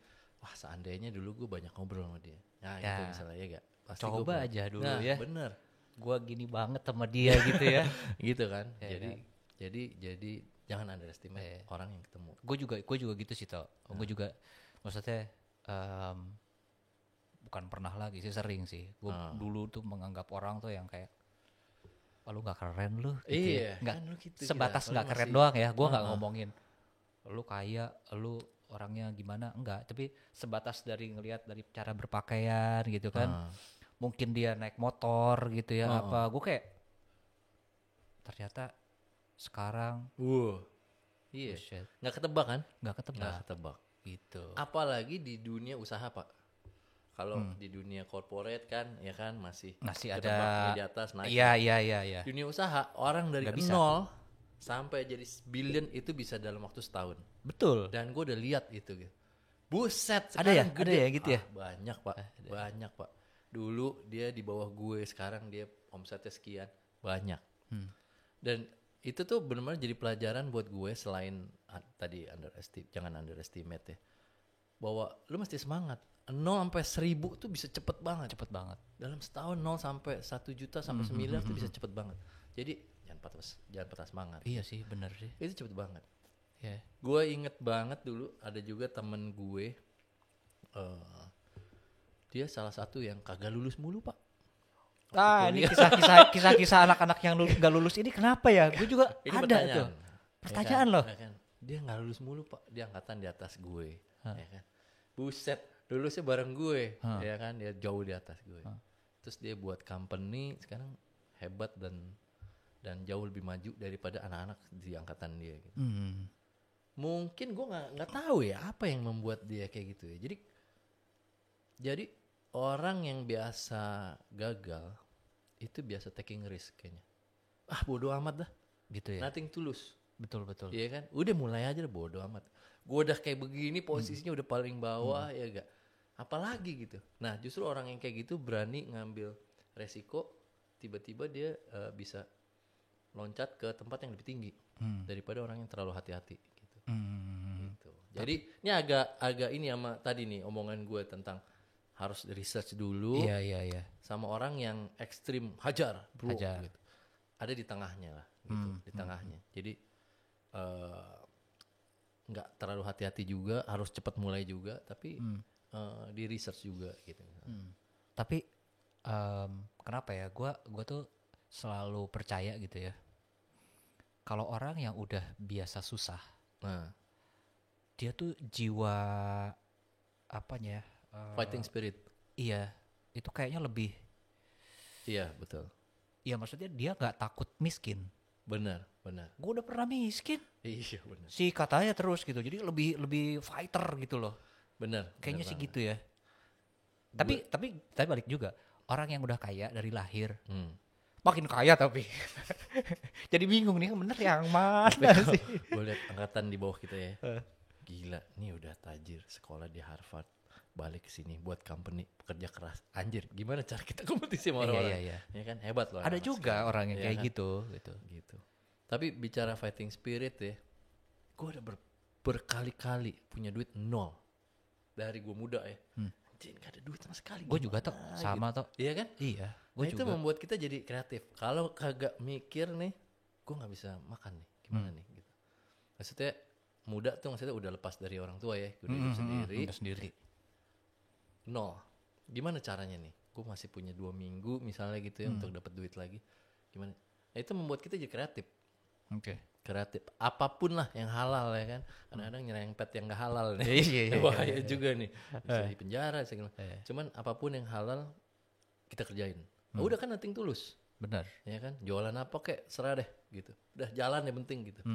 seandainya dulu gue banyak ngobrol sama dia. Nah itu misalnya ya gak. Coba aja dulu ya. Bener. gue gini banget sama dia gitu ya. Gitu kan. Ya, Jadi jangan underestimate orang yang ketemu. Gue juga gitu sih toh. Gue juga maksudnya bukan pernah lagi sih, sering sih. Gue dulu tuh menganggap orang tuh yang kayak, lu nggak keren lu, gitu ya. Nggak kan lu gitu, sebatas nggak keren doang ya. Gue nggak ngomongin lu kaya, lu orangnya gimana, enggak. Tapi sebatas dari ngelihat dari cara berpakaian gitu kan. Mungkin dia naik motor gitu ya apa. Gue kayak ternyata sekarang iya, nggak ketebak kan? Nggak ketebak gitu. Apalagi di dunia usaha Pak. Kalau di dunia corporate kan, ya kan masih ada di atas naik. Iya. Dunia usaha orang dari nol sampai jadi billion itu bisa dalam waktu setahun. Betul. Dan gue udah lihat itu gitu. Buset, sekarang gede. Ada ya gitu ya? Banyak Pak, banyak Pak. Dulu dia di bawah gue, sekarang dia omsetnya sekian, banyak. Dan itu tuh benar-benar jadi pelajaran buat gue selain tadi jangan underestimate ya. Bahwa lu mesti semangat. 0 sampai 1000 tuh bisa cepet banget. Dalam setahun 0 sampai 1 juta sampai 1 miliar tuh bisa cepet banget. Jadi jangan patah semangat. Iya sih, bener sih. Itu cepet banget. Yeah. Gue inget banget dulu ada juga temen gue, dia salah satu yang kagak lulus mulu Pak. Ini kisah-kisah anak-anak yang gak lulus ini kenapa ya? Gue juga ini ada tuh. Pertanyaan loh. Ya kan? Dia gak lulus mulu Pak. Dia angkatan di atas gue. Ya kan? Buset, lulusnya bareng gue. Ya kan? Dia jauh di atas gue. Terus dia buat company sekarang hebat dan jauh lebih maju daripada anak-anak di angkatan dia gitu. Mungkin gue nggak tahu ya apa yang membuat dia kayak gitu ya. Jadi orang yang biasa gagal itu biasa taking risk kayaknya. Bodo amat dah. Gitu ya. Nothing tulus. Betul. Iya kan? Udah mulai aja dah, bodo amat. Gue udah kayak begini posisinya udah paling bawah ya gak. Apalagi gitu. Nah justru orang yang kayak gitu berani ngambil resiko. Tiba-tiba dia bisa loncat ke tempat yang lebih tinggi daripada orang yang terlalu hati-hati gitu. Gitu. Jadi ini agak ini sama tadi nih omongan gue tentang harus research dulu. Iya. Sama orang yang ekstrim hajar. Gitu. Ada di tengahnya lah gitu, di tengahnya. Jadi nggak terlalu hati-hati juga, harus cepat mulai juga, tapi di research juga gitu. Tapi kenapa ya? Gua tuh selalu percaya gitu ya. Kalau orang yang udah biasa susah, dia tuh jiwa apanya? Fighting spirit. Iya, itu kayaknya lebih. Iya betul. Iya maksudnya dia nggak takut miskin. Benar. Gue udah pernah miskin. Iya benar. Si katanya terus gitu, jadi lebih fighter gitu loh. Benar. Kayaknya sih gitu ya. Tapi balik juga orang yang udah kaya dari lahir. Makin kaya tapi jadi bingung nih bener yang mana sih. Gue lihat angkatan di bawah kita ya, gila nih udah tajir, sekolah di Harvard, balik ke sini buat company, pekerja keras, anjir gimana cara kita kompetisi sama orang-orang. Iya. Ya kan hebat loh. Ada juga sekarang orang yang kayak kan? gitu. Tapi bicara fighting spirit ya, gue udah berkali-kali punya duit 0 dari gue muda ya. Anjir gak ada duit sama sekali. Gue juga tuh sama gitu. Iya kan? Iya. Nah, itu membuat kita jadi kreatif. Kalau kagak mikir nih, gue nggak bisa makan nih. Gimana nih? Gitu. Maksudnya muda tuh udah lepas dari orang tua ya, udah hidup sendiri. 0. Gimana caranya nih? Gue masih punya 2 minggu misalnya gitu ya untuk dapat duit lagi. Gimana? Nah, itu membuat kita jadi kreatif. Oke. Kreatif. Apapun lah yang halal ya kan. Kadang-kadang nyerempet yang nggak halal nih. Iya. Bahaya juga nih. Bisa di penjara segala. Cuman apapun yang halal kita kerjain. Udah kan nothing tulus. Benar. Ya kan, jualan apa kek serah deh gitu. Udah jalan yang penting gitu.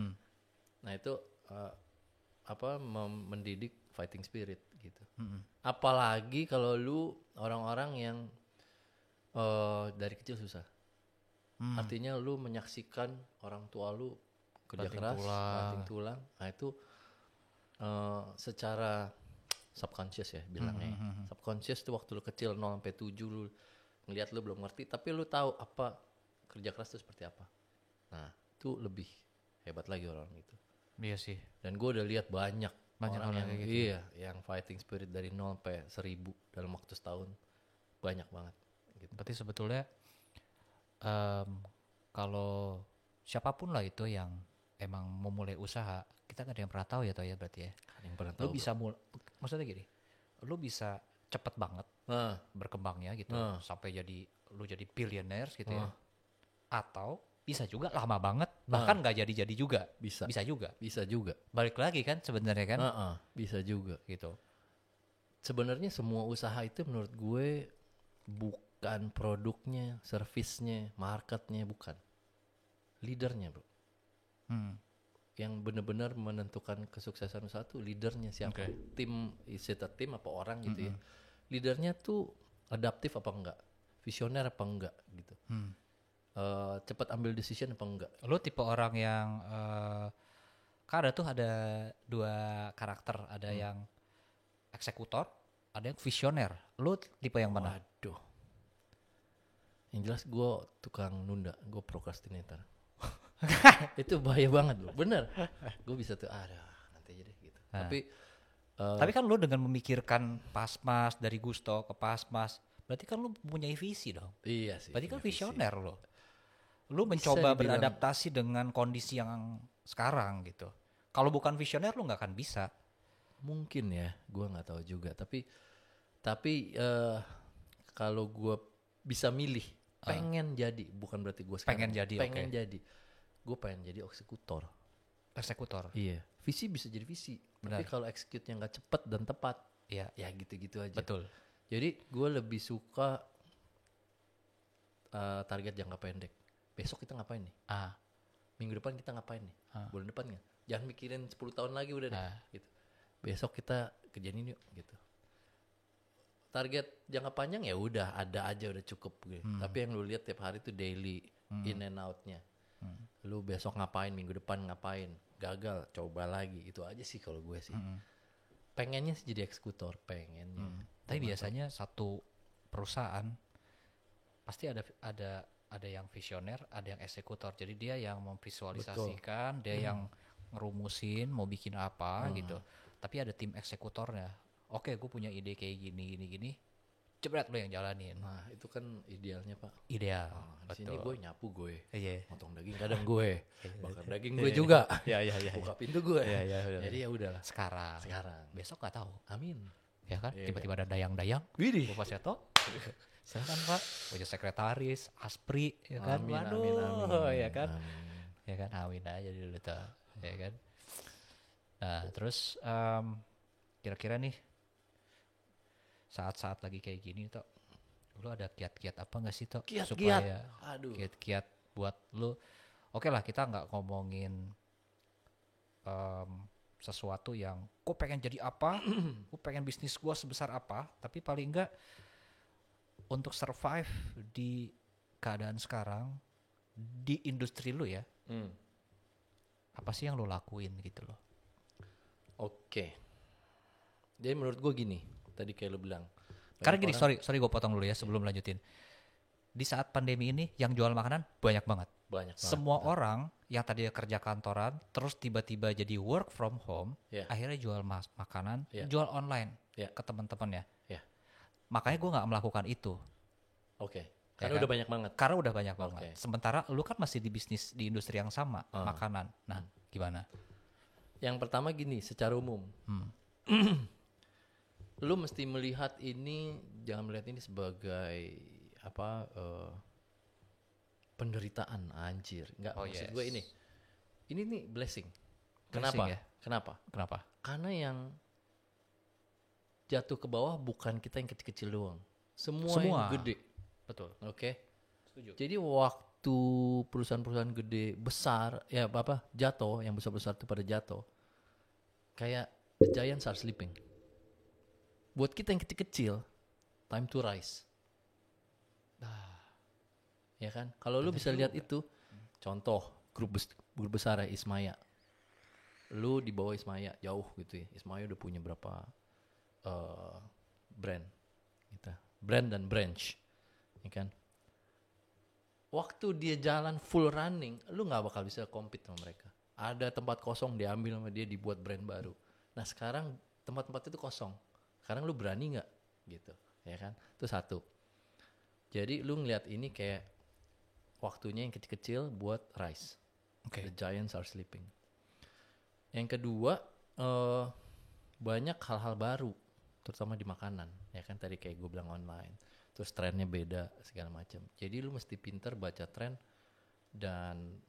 Nah itu mendidik fighting spirit gitu. Apalagi kalau lu orang-orang yang dari kecil susah. Artinya lu menyaksikan orang tua lu kerja keras, banting tulang. Nah itu secara subconscious ya bilangnya. Subconscious tuh waktu lu kecil 0 sampai 7 lu ngelihat lu belum ngerti, tapi lu tahu apa kerja keras itu seperti apa. Nah, itu lebih hebat lagi orang itu. Iya sih. Dan gue udah lihat banyak orang yang gitu. Iya, yang fighting spirit dari 0 sampai 1000 dalam waktu setahun. Banyak banget. Gitu. Berarti sebetulnya Kalau siapapun lah itu yang emang mau mulai usaha, kita gak ada yang pernah tahu ya, Toh ya berarti ya. Ada yang pernah Lu tahu. bisa maksudnya gini, lu bisa cepet banget berkembangnya gitu, sampai lu jadi billionaires gitu ya. Atau bisa juga lama banget, bahkan nggak jadi juga. Bisa juga. Bisa juga. Balik lagi kan sebenarnya kan. Bisa juga. Gitu. Sebenarnya semua usaha itu menurut gue bukan produknya, servisnya, marketnya, bukan. Leadernya, bro. Yang benar-benar menentukan kesuksesan usaha tuh leadernya siapa. Tim, is it a team apa orang gitu ya. Leadernya tuh adaptif apa enggak, visioner apa enggak gitu. Cepat ambil decision apa enggak. Lu tipe orang yang kan ada dua karakter, ada yang eksekutor, ada yang visioner. Lu tipe yang mana? Waduh. Yang jelas gue tukang nunda, gue procrastinator. Itu bahaya banget loh, bener. Gue bisa tuh, nanti aja deh gitu. Tapi kan lu dengan memikirkan Pasmas dari Gusto ke Pasmas, berarti kan lu punya visi dong. Iya sih. Berarti kan visioner lo. Lu mencoba beradaptasi dengan kondisi yang sekarang gitu. Kalau bukan visioner lu nggak akan bisa. Mungkin ya, gue nggak tahu juga. Tapi kalau gue bisa milih, pengen jadi, bukan berarti gue sekarang. Pengen jadi. Gue pengen jadi eksekutor. Iya. Visi bisa jadi visi. Benar. Tapi kalau execute-nya nggak cepat dan tepat, ya gitu-gitu aja. Betul. Jadi gue lebih suka target jangka pendek. Besok kita ngapain nih? Minggu depan kita ngapain nih? Bulan depan nggak? Jangan mikirin 10 tahun lagi udah deh. Gitu. Besok kita kerjain yuk gitu. Target jangka panjang ya udah ada aja, udah cukup gitu. Tapi yang lu lihat tiap hari tuh daily in and out-nya. Lu besok ngapain, minggu depan ngapain, gagal coba lagi, itu aja sih kalau gue sih. Pengennya sih jadi eksekutor, pengennya. Tapi biasanya satu perusahaan pasti ada yang visioner, ada yang eksekutor. Jadi dia yang memvisualisasikan, dia yang ngerumusin mau bikin apa gitu. Tapi ada tim eksekutornya. Oke, gue punya ide kayak gini. Jebret lo yang jalanin. Nah, itu kan idealnya, Pak. Ideal. Di sini gue nyapu gue. Iya. Potong daging kadang gue. Bakar daging gue juga. Iya. Buka pintu gue. Iya. Jadi ya udahlah. Sekarang. Besok nggak tahu. Amin. Ya kan? Tiba-tiba ada dayang-dayang. Widih. Bapak Seto. Silakan Pak. Punya sekretaris, aspri, ya kan? Amin. Ya kan? Amin. Ya kan? Amin aja dulu tuh. Ya kan? Nah, terus kira-kira nih saat-saat lagi kayak gini Tok, lu ada kiat-kiat apa nggak sih Tok? Supaya kiat-kiat buat lu. Oke lah, kita nggak ngomongin sesuatu yang gue pengen jadi apa, gue pengen bisnis gue sebesar apa, tapi paling enggak untuk survive di keadaan sekarang di industri lu ya, apa sih yang lu lakuin gitu loh? Oke. Jadi menurut gue gini, tadi kayak lu bilang. Karena gini, sorry gue potong dulu ya sebelum lanjutin. Di saat pandemi ini yang jual makanan banyak banget. Semua orang yang tadinya kerja kantoran terus tiba-tiba jadi work from home, akhirnya jual makanan, jual online ke teman-temannya. Makanya gue nggak melakukan itu. Karena udah banyak banget. Karena udah banyak banget. Sementara lu kan masih di bisnis di industri yang sama, makanan. Nah, gimana? Yang pertama gini, secara umum. Lu mesti melihat ini, jangan melihat ini sebagai penderitaan, anjir. Enggak, maksud gue ini nih blessing. Kenapa? Karena yang jatuh ke bawah bukan kita yang kecil-kecil doang. Semua yang gede. Betul. Oke. Setuju. Jadi waktu perusahaan-perusahaan gede besar jatuh, yang besar-besar itu pada jatuh. Kayak the giants are sleeping. Buat kita yang kecil-kecil, time to rise. Ya kan? Kalau lu bisa lihat itu, contoh grup besar ya Ismaya. Lu di bawah Ismaya jauh gitu ya. Ismaya udah punya berapa brand gitu. Brand dan branch. Ya kan? Waktu dia jalan full running, lu nggak bakal bisa compete sama mereka. Ada tempat kosong diambil sama dia, dibuat brand baru. Nah sekarang tempat-tempat itu kosong. Sekarang lu berani nggak gitu, ya kan? Itu satu. Jadi lu ngeliat ini kayak waktunya yang kecil-kecil buat rise. Okay. The giants are sleeping. Yang kedua, banyak hal-hal baru, terutama di makanan. Ya kan tadi kayak gue bilang online. Terus trennya beda segala macam. Jadi lu mesti pinter baca tren dan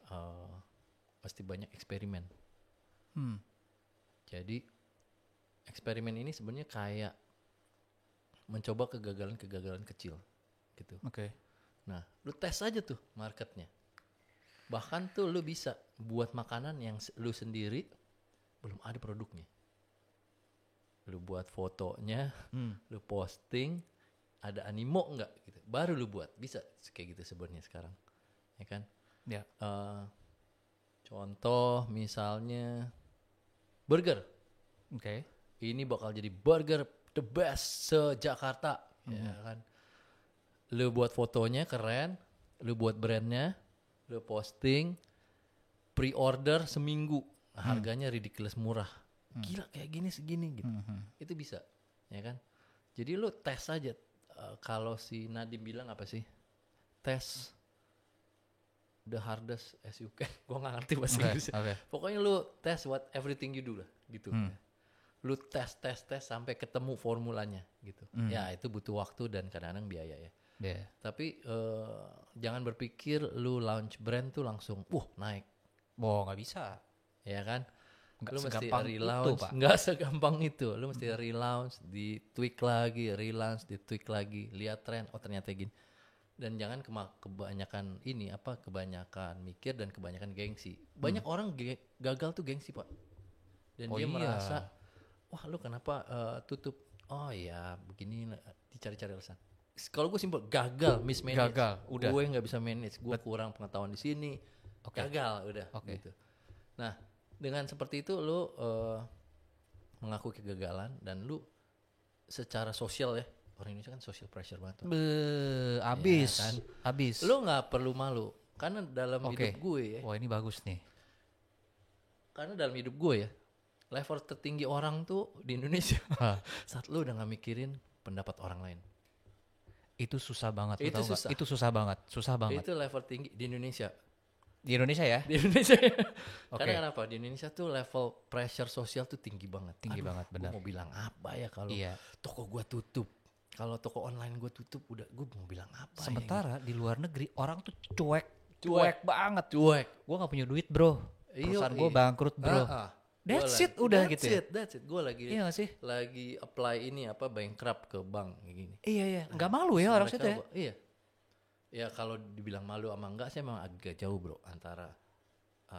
mesti banyak eksperimen. Jadi eksperimen ini sebenarnya kayak mencoba kegagalan-kegagalan kecil gitu. Oke. Nah, lu tes aja tuh marketnya. Bahkan tuh lu bisa buat makanan yang lu sendiri belum ada produknya. Lu buat fotonya, lu posting, ada animo enggak gitu. Baru lu buat. Bisa kayak gitu sebenarnya sekarang. Ya kan? Ya. Contoh misalnya burger. Oke. Ini bakal jadi burger the best se-Jakarta. Ya kan? Lu buat fotonya keren, lu buat brandnya, lu posting, pre-order seminggu, harganya ridiculous murah. Gila kayak gini segini gitu. Itu bisa, ya kan? Jadi lu tes aja. Kalau si Nadim bilang apa sih? Tes the hardest as you can. Gua nggak ngerti bahasa Inggrisnya. Okay. Pokoknya lu tes everything you do lah, gitu. Lu tes sampai ketemu formulanya, gitu. Ya itu butuh waktu dan kadang-kadang biaya ya. Yeah. Tapi jangan berpikir lu launch brand tuh langsung naik. Nggak bisa. Ya kan? Nggak Lu mesti segampang relaunch. itu, Pak. Nggak segampang itu. Lu mesti relaunch, di-tweak lagi, relaunch, di-tweak lagi. Lihat tren, ternyata gini. Dan jangan kebanyakan kebanyakan mikir dan kebanyakan gengsi. Banyak orang gagal tuh gengsi, Pak. Dan dia merasa, wah lu kenapa tutup? Oh ya begini, dicari-cari alasan. Kalau gue simpel, gagal, mismanage. Gagal, udah. Gue nggak bisa manage, gue kurang pengetahuan di sini. Gagal, udah. Gitu. Nah, dengan seperti itu lu mengaku kegagalan dan lu secara sosial ya, orang Indonesia kan social pressure banget. Abis, ya, kan? Abis. Lu nggak perlu malu, karena dalam hidup gue ya. Wah ini bagus nih. Karena dalam hidup gue ya, level tertinggi orang tuh di Indonesia. Saat lu udah nggak mikirin pendapat orang lain. Itu susah banget. Itu susah. Itu susah banget. Itu level tinggi di Indonesia. Di Indonesia ya? Di Indonesia ya. Karena kenapa? Di Indonesia tuh level pressure sosial tuh tinggi banget. Tinggi banget, benar. Gue mau bilang apa ya kalau toko gue tutup. Kalau toko online gue tutup, udah gue mau bilang apa. Sementara ya, di luar negeri orang tuh cuek banget. Cuek. Gue gak punya duit bro. Perusahaan gue bangkrut bro. That's it. That's it. Gue lagi apply ini bankrupt ke bank kayak gini. Iya. Gak malu ya orang situ ya? Iya. Ya kalau dibilang malu sama enggak sih memang agak jauh bro antara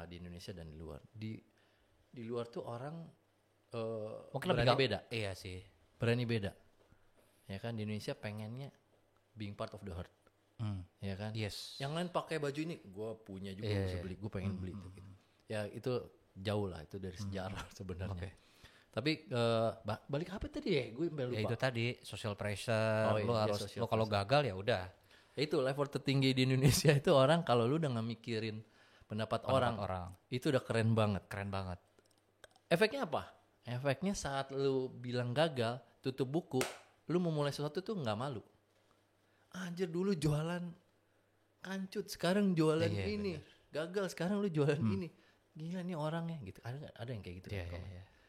di Indonesia dan di luar. Di luar tuh orang mungkin berani beda. Iya sih. Berani beda. Ya kan di Indonesia pengennya being part of the herd. Ya kan? Yes. Yang lain pakai baju ini, gue punya juga bisa beli. Gue pengen beli itu. Gitu. Ya itu jauh lah itu dari sejarah sebenarnya. Tapi balik apa tadi ya? Gue lupa. Ya itu tadi social pressure. Lo kalau gagal ya udah. Itu level tertinggi di Indonesia itu orang kalau lu udah nggak mikirin pendapat orang itu udah keren banget. Efeknya apa? Efeknya saat lu bilang gagal, tutup buku, lu mau mulai sesuatu tuh nggak malu. Anjir dulu jualan kancut, sekarang jualan ini. Bener. Gagal sekarang lu jualan ini. Gila nih orangnya gitu. Ada yang kayak gitu.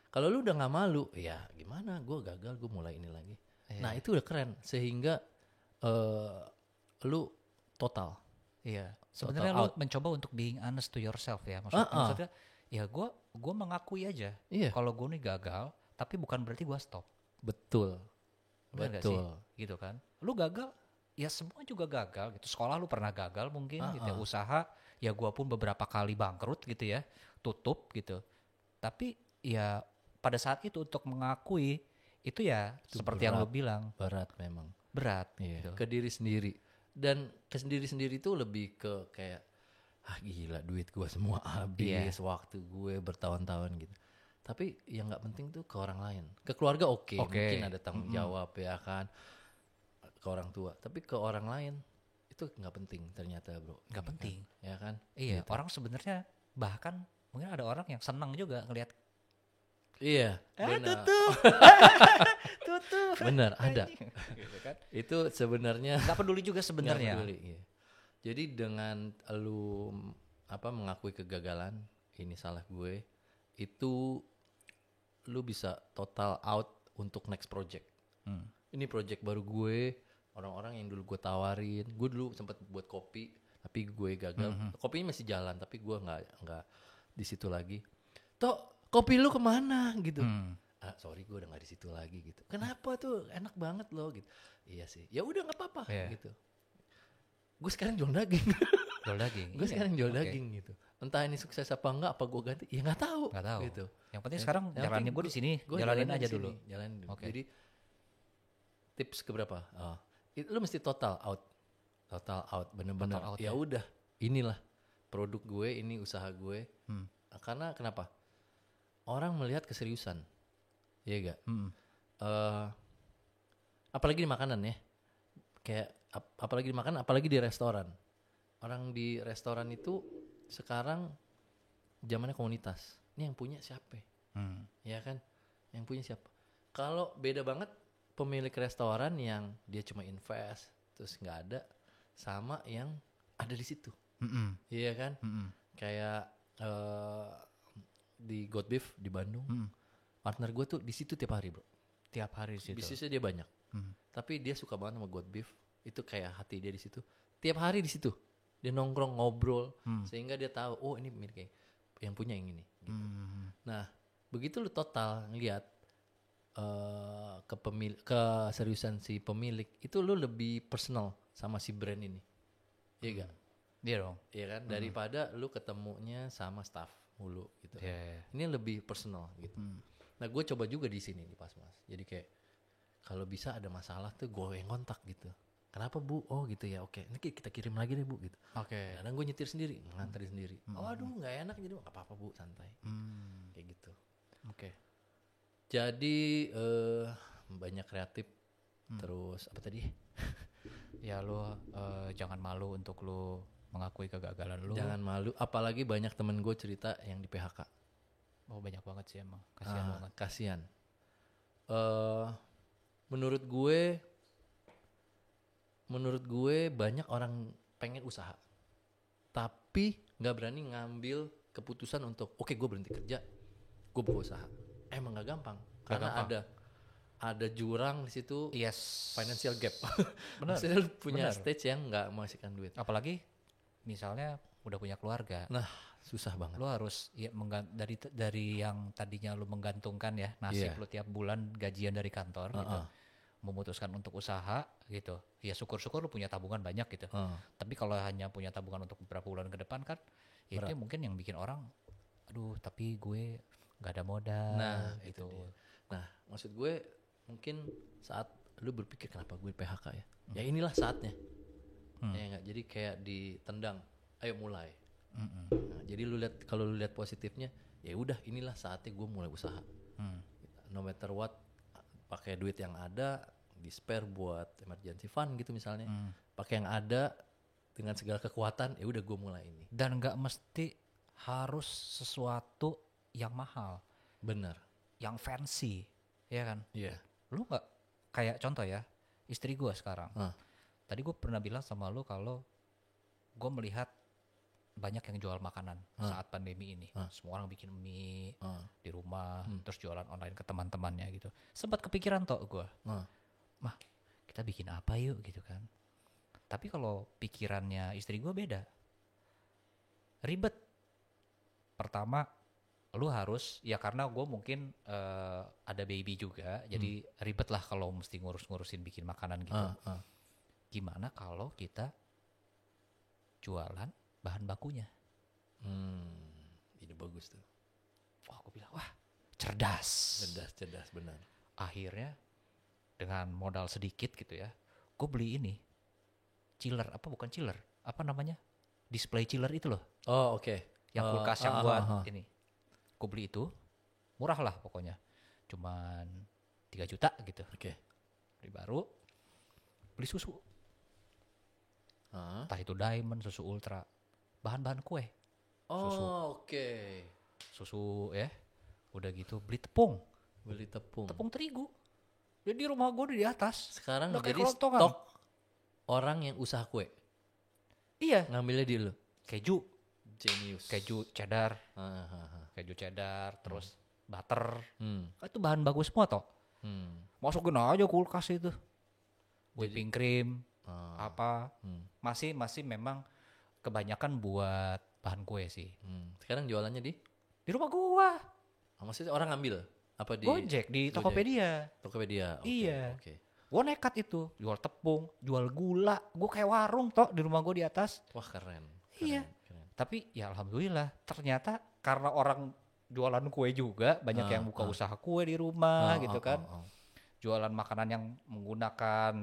Kalau lu udah nggak malu, ya gimana? Gue gagal, gue mulai ini lagi. Nah itu udah keren sehingga lu total. Iya. Sebenarnya lu mencoba untuk being honest to yourself ya. Maksudnya ya gue mengakui aja. Kalau gue nih gagal, tapi bukan berarti gue stop. Betul. Sih? Gitu kan. Lu gagal, ya semua juga gagal gitu. Sekolah lu pernah gagal mungkin gitu ya. Usaha, ya gue pun beberapa kali bangkrut gitu ya. Tutup gitu. Tapi ya pada saat itu untuk mengakui itu ya itu seperti berat, yang lu bilang. Berat memang. Berat gitu. Ke diri sendiri. Dan ke sendiri-sendiri itu lebih ke kayak gila duit gue semua habis, waktu gue bertahun-tahun gitu. Tapi yang nggak penting tuh ke orang lain, ke keluarga mungkin ada tanggung jawab ya kan, ke orang tua. Tapi ke orang lain itu nggak penting ternyata bro. Nggak penting, ya kan? Iya. Gitu. Orang sebenarnya bahkan mungkin ada orang yang senang juga ngelihat. Iya. Tutup. Benar ada. Gitu kan? Itu sebenarnya nggak peduli juga sebenarnya. Iya. Jadi dengan lu mengakui kegagalan, ini salah gue, itu lu bisa total out untuk next project. Ini project baru gue, orang-orang yang dulu gue tawarin, gue dulu sempat buat kopi, tapi gue gagal. Kopinya masih jalan, tapi gue nggak di situ lagi. Toh kopi lu kemana gitu? Sorry gue udah nggak di situ lagi gitu. Kenapa tuh? Enak banget loh gitu. Iya sih. Ya udah nggak apa-apa gitu. Gue sekarang jual daging. Jual daging. Gue sekarang jual daging gitu. Entah ini sukses apa enggak, apa gue ganti, ya nggak tahu. Gitu. Yang penting sekarang jalanin gue di sini, jalanin aja dulu. Jalanin. Jadi tips keberapa? Lu mesti total out, bener-bener. Ya udah, inilah produk gue, ini usaha gue. Karena kenapa? Orang melihat keseriusan, iya gak? Apalagi di makanan ya, kayak apalagi di makanan, apalagi di restoran. Orang di restoran itu sekarang zamannya komunitas. Ini yang punya siapa? Ya kan? Yang punya siapa? Kalau beda banget pemilik restoran yang dia cuma invest terus nggak ada, sama yang ada di situ. Iya kan? Kayak di God Beef di Bandung, partner gue tuh di situ tiap hari bro. Tiap hari di situ. Bisnisnya dia banyak, tapi dia suka banget sama God Beef. Itu kayak hati dia di situ. Tiap hari di situ. Dia nongkrong ngobrol, sehingga dia tahu, oh ini milik yang punya yang ini. Gitu. Nah, begitu lu total ngeliat keseriusan si pemilik, itu lu lebih personal sama si brand ini, iya gak? Iya dong. Iya kan, daripada lu ketemunya sama staff mulu gitu. Ini lebih personal gitu. Nah, gue coba juga di sini di Pasmas. Jadi kayak kalau bisa ada masalah tuh gue yang kontak gitu. Kenapa bu? Oh gitu ya, oke. Ini kita kirim lagi deh bu gitu. Kadang gue nyetir sendiri, nganterin sendiri. Aduh nggak enak jadi nggak apa-apa bu, santai. Kayak gitu. Jadi banyak kreatif. Terus apa tadi? Ya lo jangan malu untuk lo mengakui kegagalan lo. Jangan malu. Apalagi banyak temen gue cerita yang di PHK. Oh banyak banget sih emang. Kasian banget. Kasian. Menurut gue banyak orang pengen usaha, tapi nggak berani ngambil keputusan untuk oke, gue berhenti kerja, gue buka usaha. Emang nggak gampang, karena ada jurang di situ. Financial gap. Benar. Maksudnya lu punya stage yang nggak menghasilkan duit. Apalagi misalnya udah punya keluarga. Nah, susah banget. Lo harus ya dari yang tadinya lo menggantungkan ya nasib lo tiap bulan gajian dari kantor gitu. Memutuskan untuk usaha gitu, ya syukur-syukur lu punya tabungan banyak gitu. Tapi kalau hanya punya tabungan untuk beberapa bulan ke depan kan, ya itu mungkin yang bikin orang, aduh tapi gue nggak ada modal. Nah gitu. Nah maksud gue mungkin saat lu berpikir kenapa gue PHK ya, ya inilah saatnya. Ya nggak, jadi kayak ditendang, ayo mulai. Nah, jadi kalau lu lihat positifnya, ya udah inilah saatnya gue mulai usaha. No matter what, pakai duit yang ada, di spare buat emergency fund gitu misalnya. Pakai yang ada dengan segala kekuatan, ya udah gue mulai ini. Dan nggak mesti harus sesuatu yang mahal. Bener. Yang fancy, ya kan? Iya. Lu nggak kayak contoh ya, istri gue sekarang. Tadi gue pernah bilang sama lu kalau gue melihat banyak yang jual makanan saat pandemi ini. Semua orang bikin mie di rumah, terus jualan online ke teman-temannya gitu. Sempat kepikiran toh gue, mah kita bikin apa yuk gitu kan. Tapi kalau pikirannya istri gue beda, ribet. Pertama, lu harus ya karena gue mungkin ada baby juga, jadi ribet lah kalau mesti ngurusin bikin makanan gitu. Gimana kalau kita jualan bahan bakunya? Ide bagus tuh. Wah, aku bilang, wah, cerdas benar. Akhirnya dengan modal sedikit gitu ya, gue beli ini chiller, bukan chiller, apa namanya, display chiller itu loh. Oh oke. Yang kulkas yang buat ini. Gue beli itu, murah lah pokoknya, cuman 3 juta gitu. Beli baru, beli susu. Entah itu Diamond, susu Ultra, bahan-bahan kue. Susu ya. Udah gitu beli tepung. Tepung terigu. Jadi rumah gue udah di atas. Sekarang udah jadi stok orang yang usaha kue. Iya. Ngambilnya di lu. Keju. Genius. Keju cheddar. Keju cheddar, terus butter. Itu bahan bagus semua toh. Masukin aja kulkas itu. Whipping cream, masih memang kebanyakan buat bahan kue sih. Sekarang jualannya di rumah gua. Maksudnya orang ngambil apa di Gojek di Tokopedia. Tokopedia. Iya. Gua nekat itu, jual tepung, jual gula. Gua kayak warung toh di rumah gua di atas. Wah, keren. Iya. Tapi ya alhamdulillah ternyata karena orang jualan kue juga banyak yang buka usaha kue di rumah gitu kan. Jualan makanan yang menggunakan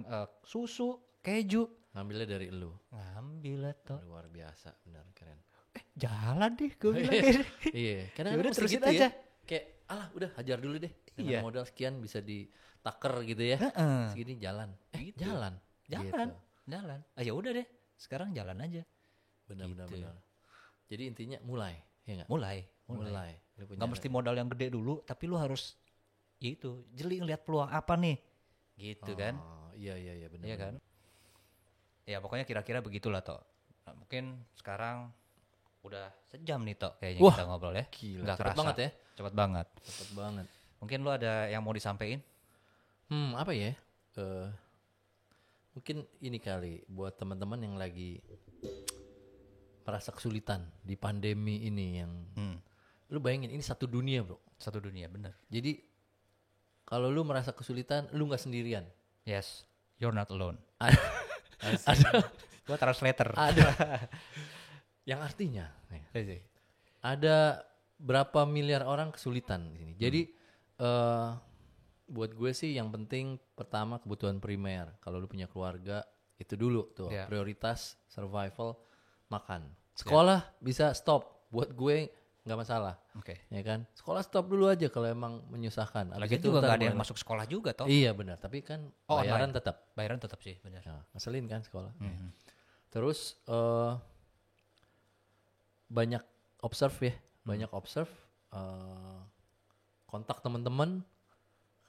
susu, keju. Ngambilnya dari elu. Ngambil toh. Luar biasa, benar keren. Jalan deh gue bilang. Iya, karena udah terusin gitu aja. Ya. Kayak udah hajar dulu deh. Dengan modal sekian bisa ditaker gitu ya. Segini jalan. Gitu. Jalan. Jalan. Ya udah deh. Sekarang jalan aja. Benar. Jadi intinya mulai, ya enggak? Mulai. Gak mesti modal yang gede dulu, tapi lu harus itu jeli ngeliat peluang apa nih. Gitu kan? Iya benar. Iya kan? Ya pokoknya kira-kira begitulah toh. Nah, mungkin sekarang udah sejam nih toh kayaknya kita ngobrol ya. Gila, Gak kerasa. banget ya. Cepet banget. Mungkin lu ada yang mau disampaikan? Apa ya? Mungkin ini kali buat teman-teman yang lagi merasa kesulitan di pandemi ini yang lu bayangin ini satu dunia, bro. Satu dunia, bener. Jadi kalau lu merasa kesulitan, lu nggak sendirian. Yes, you're not alone. Ada gua translator. Ada yang artinya ada berapa miliar orang kesulitan di sini. Jadi buat gue sih yang penting pertama kebutuhan primer. Kalau lu punya keluarga itu dulu tuh prioritas survival, makan. Sekolah bisa stop. Buat gue nggak masalah. Ya kan? Sekolah stop dulu aja kalau emang menyusahkan. Lagi itu juga nggak ada yang masuk sekolah juga toh. Iya benar. Tapi kan bayaran tetap. Bayaran tetap sih, benar. Nah, ngeselin kan sekolah. Terus banyak observe ya. Banyak observe. Kontak teman-teman.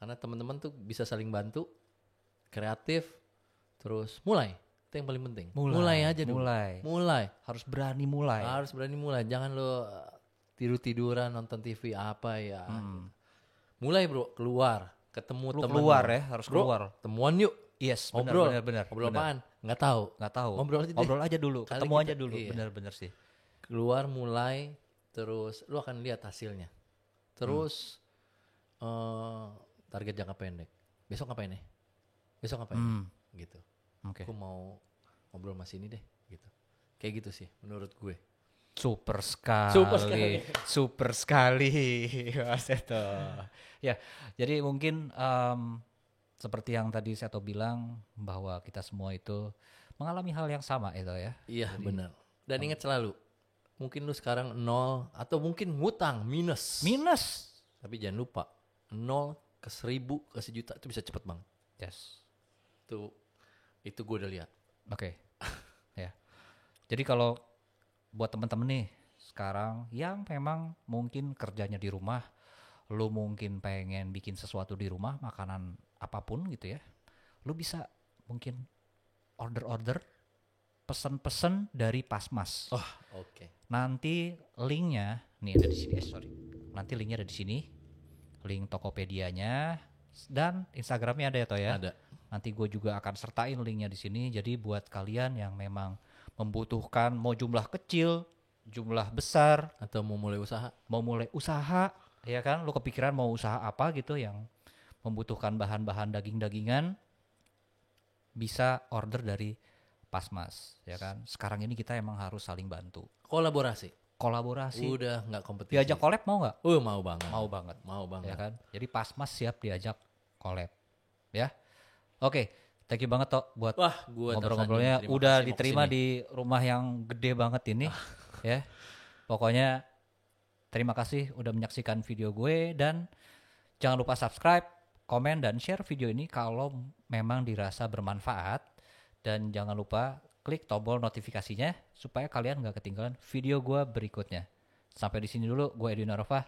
Karena teman-teman tuh bisa saling bantu. Kreatif. Terus mulai. Itu yang paling penting. Mulai aja dulu. Mulai. Harus berani mulai. Jangan lo tidur-tiduran nonton TV apa ya. Mulai bro, keluar. Ketemu teman. Keluar ya, harus bro, keluar. Temuan yuk. Yes, benar. Ngobrol apaan? Nggak tahu. Ngobrol aja dulu. Ketemu aja dulu. Benar sih. Keluar mulai, terus lu akan lihat hasilnya. Terus target jangka pendek. Besok ngapain nih? Gitu. Aku mau ngobrol sama sini deh, gitu. Kayak gitu sih, menurut gue. Super sekali, Mas Seto. Ya, jadi mungkin seperti yang tadi Seto bilang bahwa kita semua itu mengalami hal yang sama itu ya. Iya, benar. Dan ingat selalu, mungkin lu sekarang 0 atau mungkin ngutang minus. Tapi jangan lupa 0 ke 1000 ke 1.000.000 itu bisa cepet banget. Yes. Itu gue udah lihat. Oke. Ya. Jadi kalau buat teman-teman nih sekarang yang memang mungkin kerjanya di rumah, lu mungkin pengen bikin sesuatu di rumah, makanan apapun gitu ya. Lu bisa mungkin order pesen dari Pasmas. Nanti linknya nih ada di sini. Nanti linknya ada di sini. Link Tokopedia-nya dan Instagramnya ada ya toh ya. Ada. Nanti gue juga akan sertain linknya di sini. Jadi buat kalian yang memang membutuhkan mau jumlah kecil, jumlah besar, atau mau mulai usaha, ya kan? Lu kepikiran mau usaha apa gitu yang membutuhkan bahan-bahan daging-dagingan, bisa order dari Pasmas, ya kan? Sekarang ini kita emang harus saling bantu. Kolaborasi. Udah nggak kompetisi. Diajak collab mau nggak? Mau banget. Ya kan? Jadi Pasmas siap diajak collab, ya. Oke, thank you banget toh buat ngobrol-ngobrolnya. Udah diterima di rumah yang gede banget ini, ya. Pokoknya terima kasih udah menyaksikan video gue dan jangan lupa subscribe, komen dan share video ini kalau memang dirasa bermanfaat dan jangan lupa klik tombol notifikasinya supaya kalian nggak ketinggalan video gue berikutnya. Sampai di sini dulu, gue Edwin Arafah.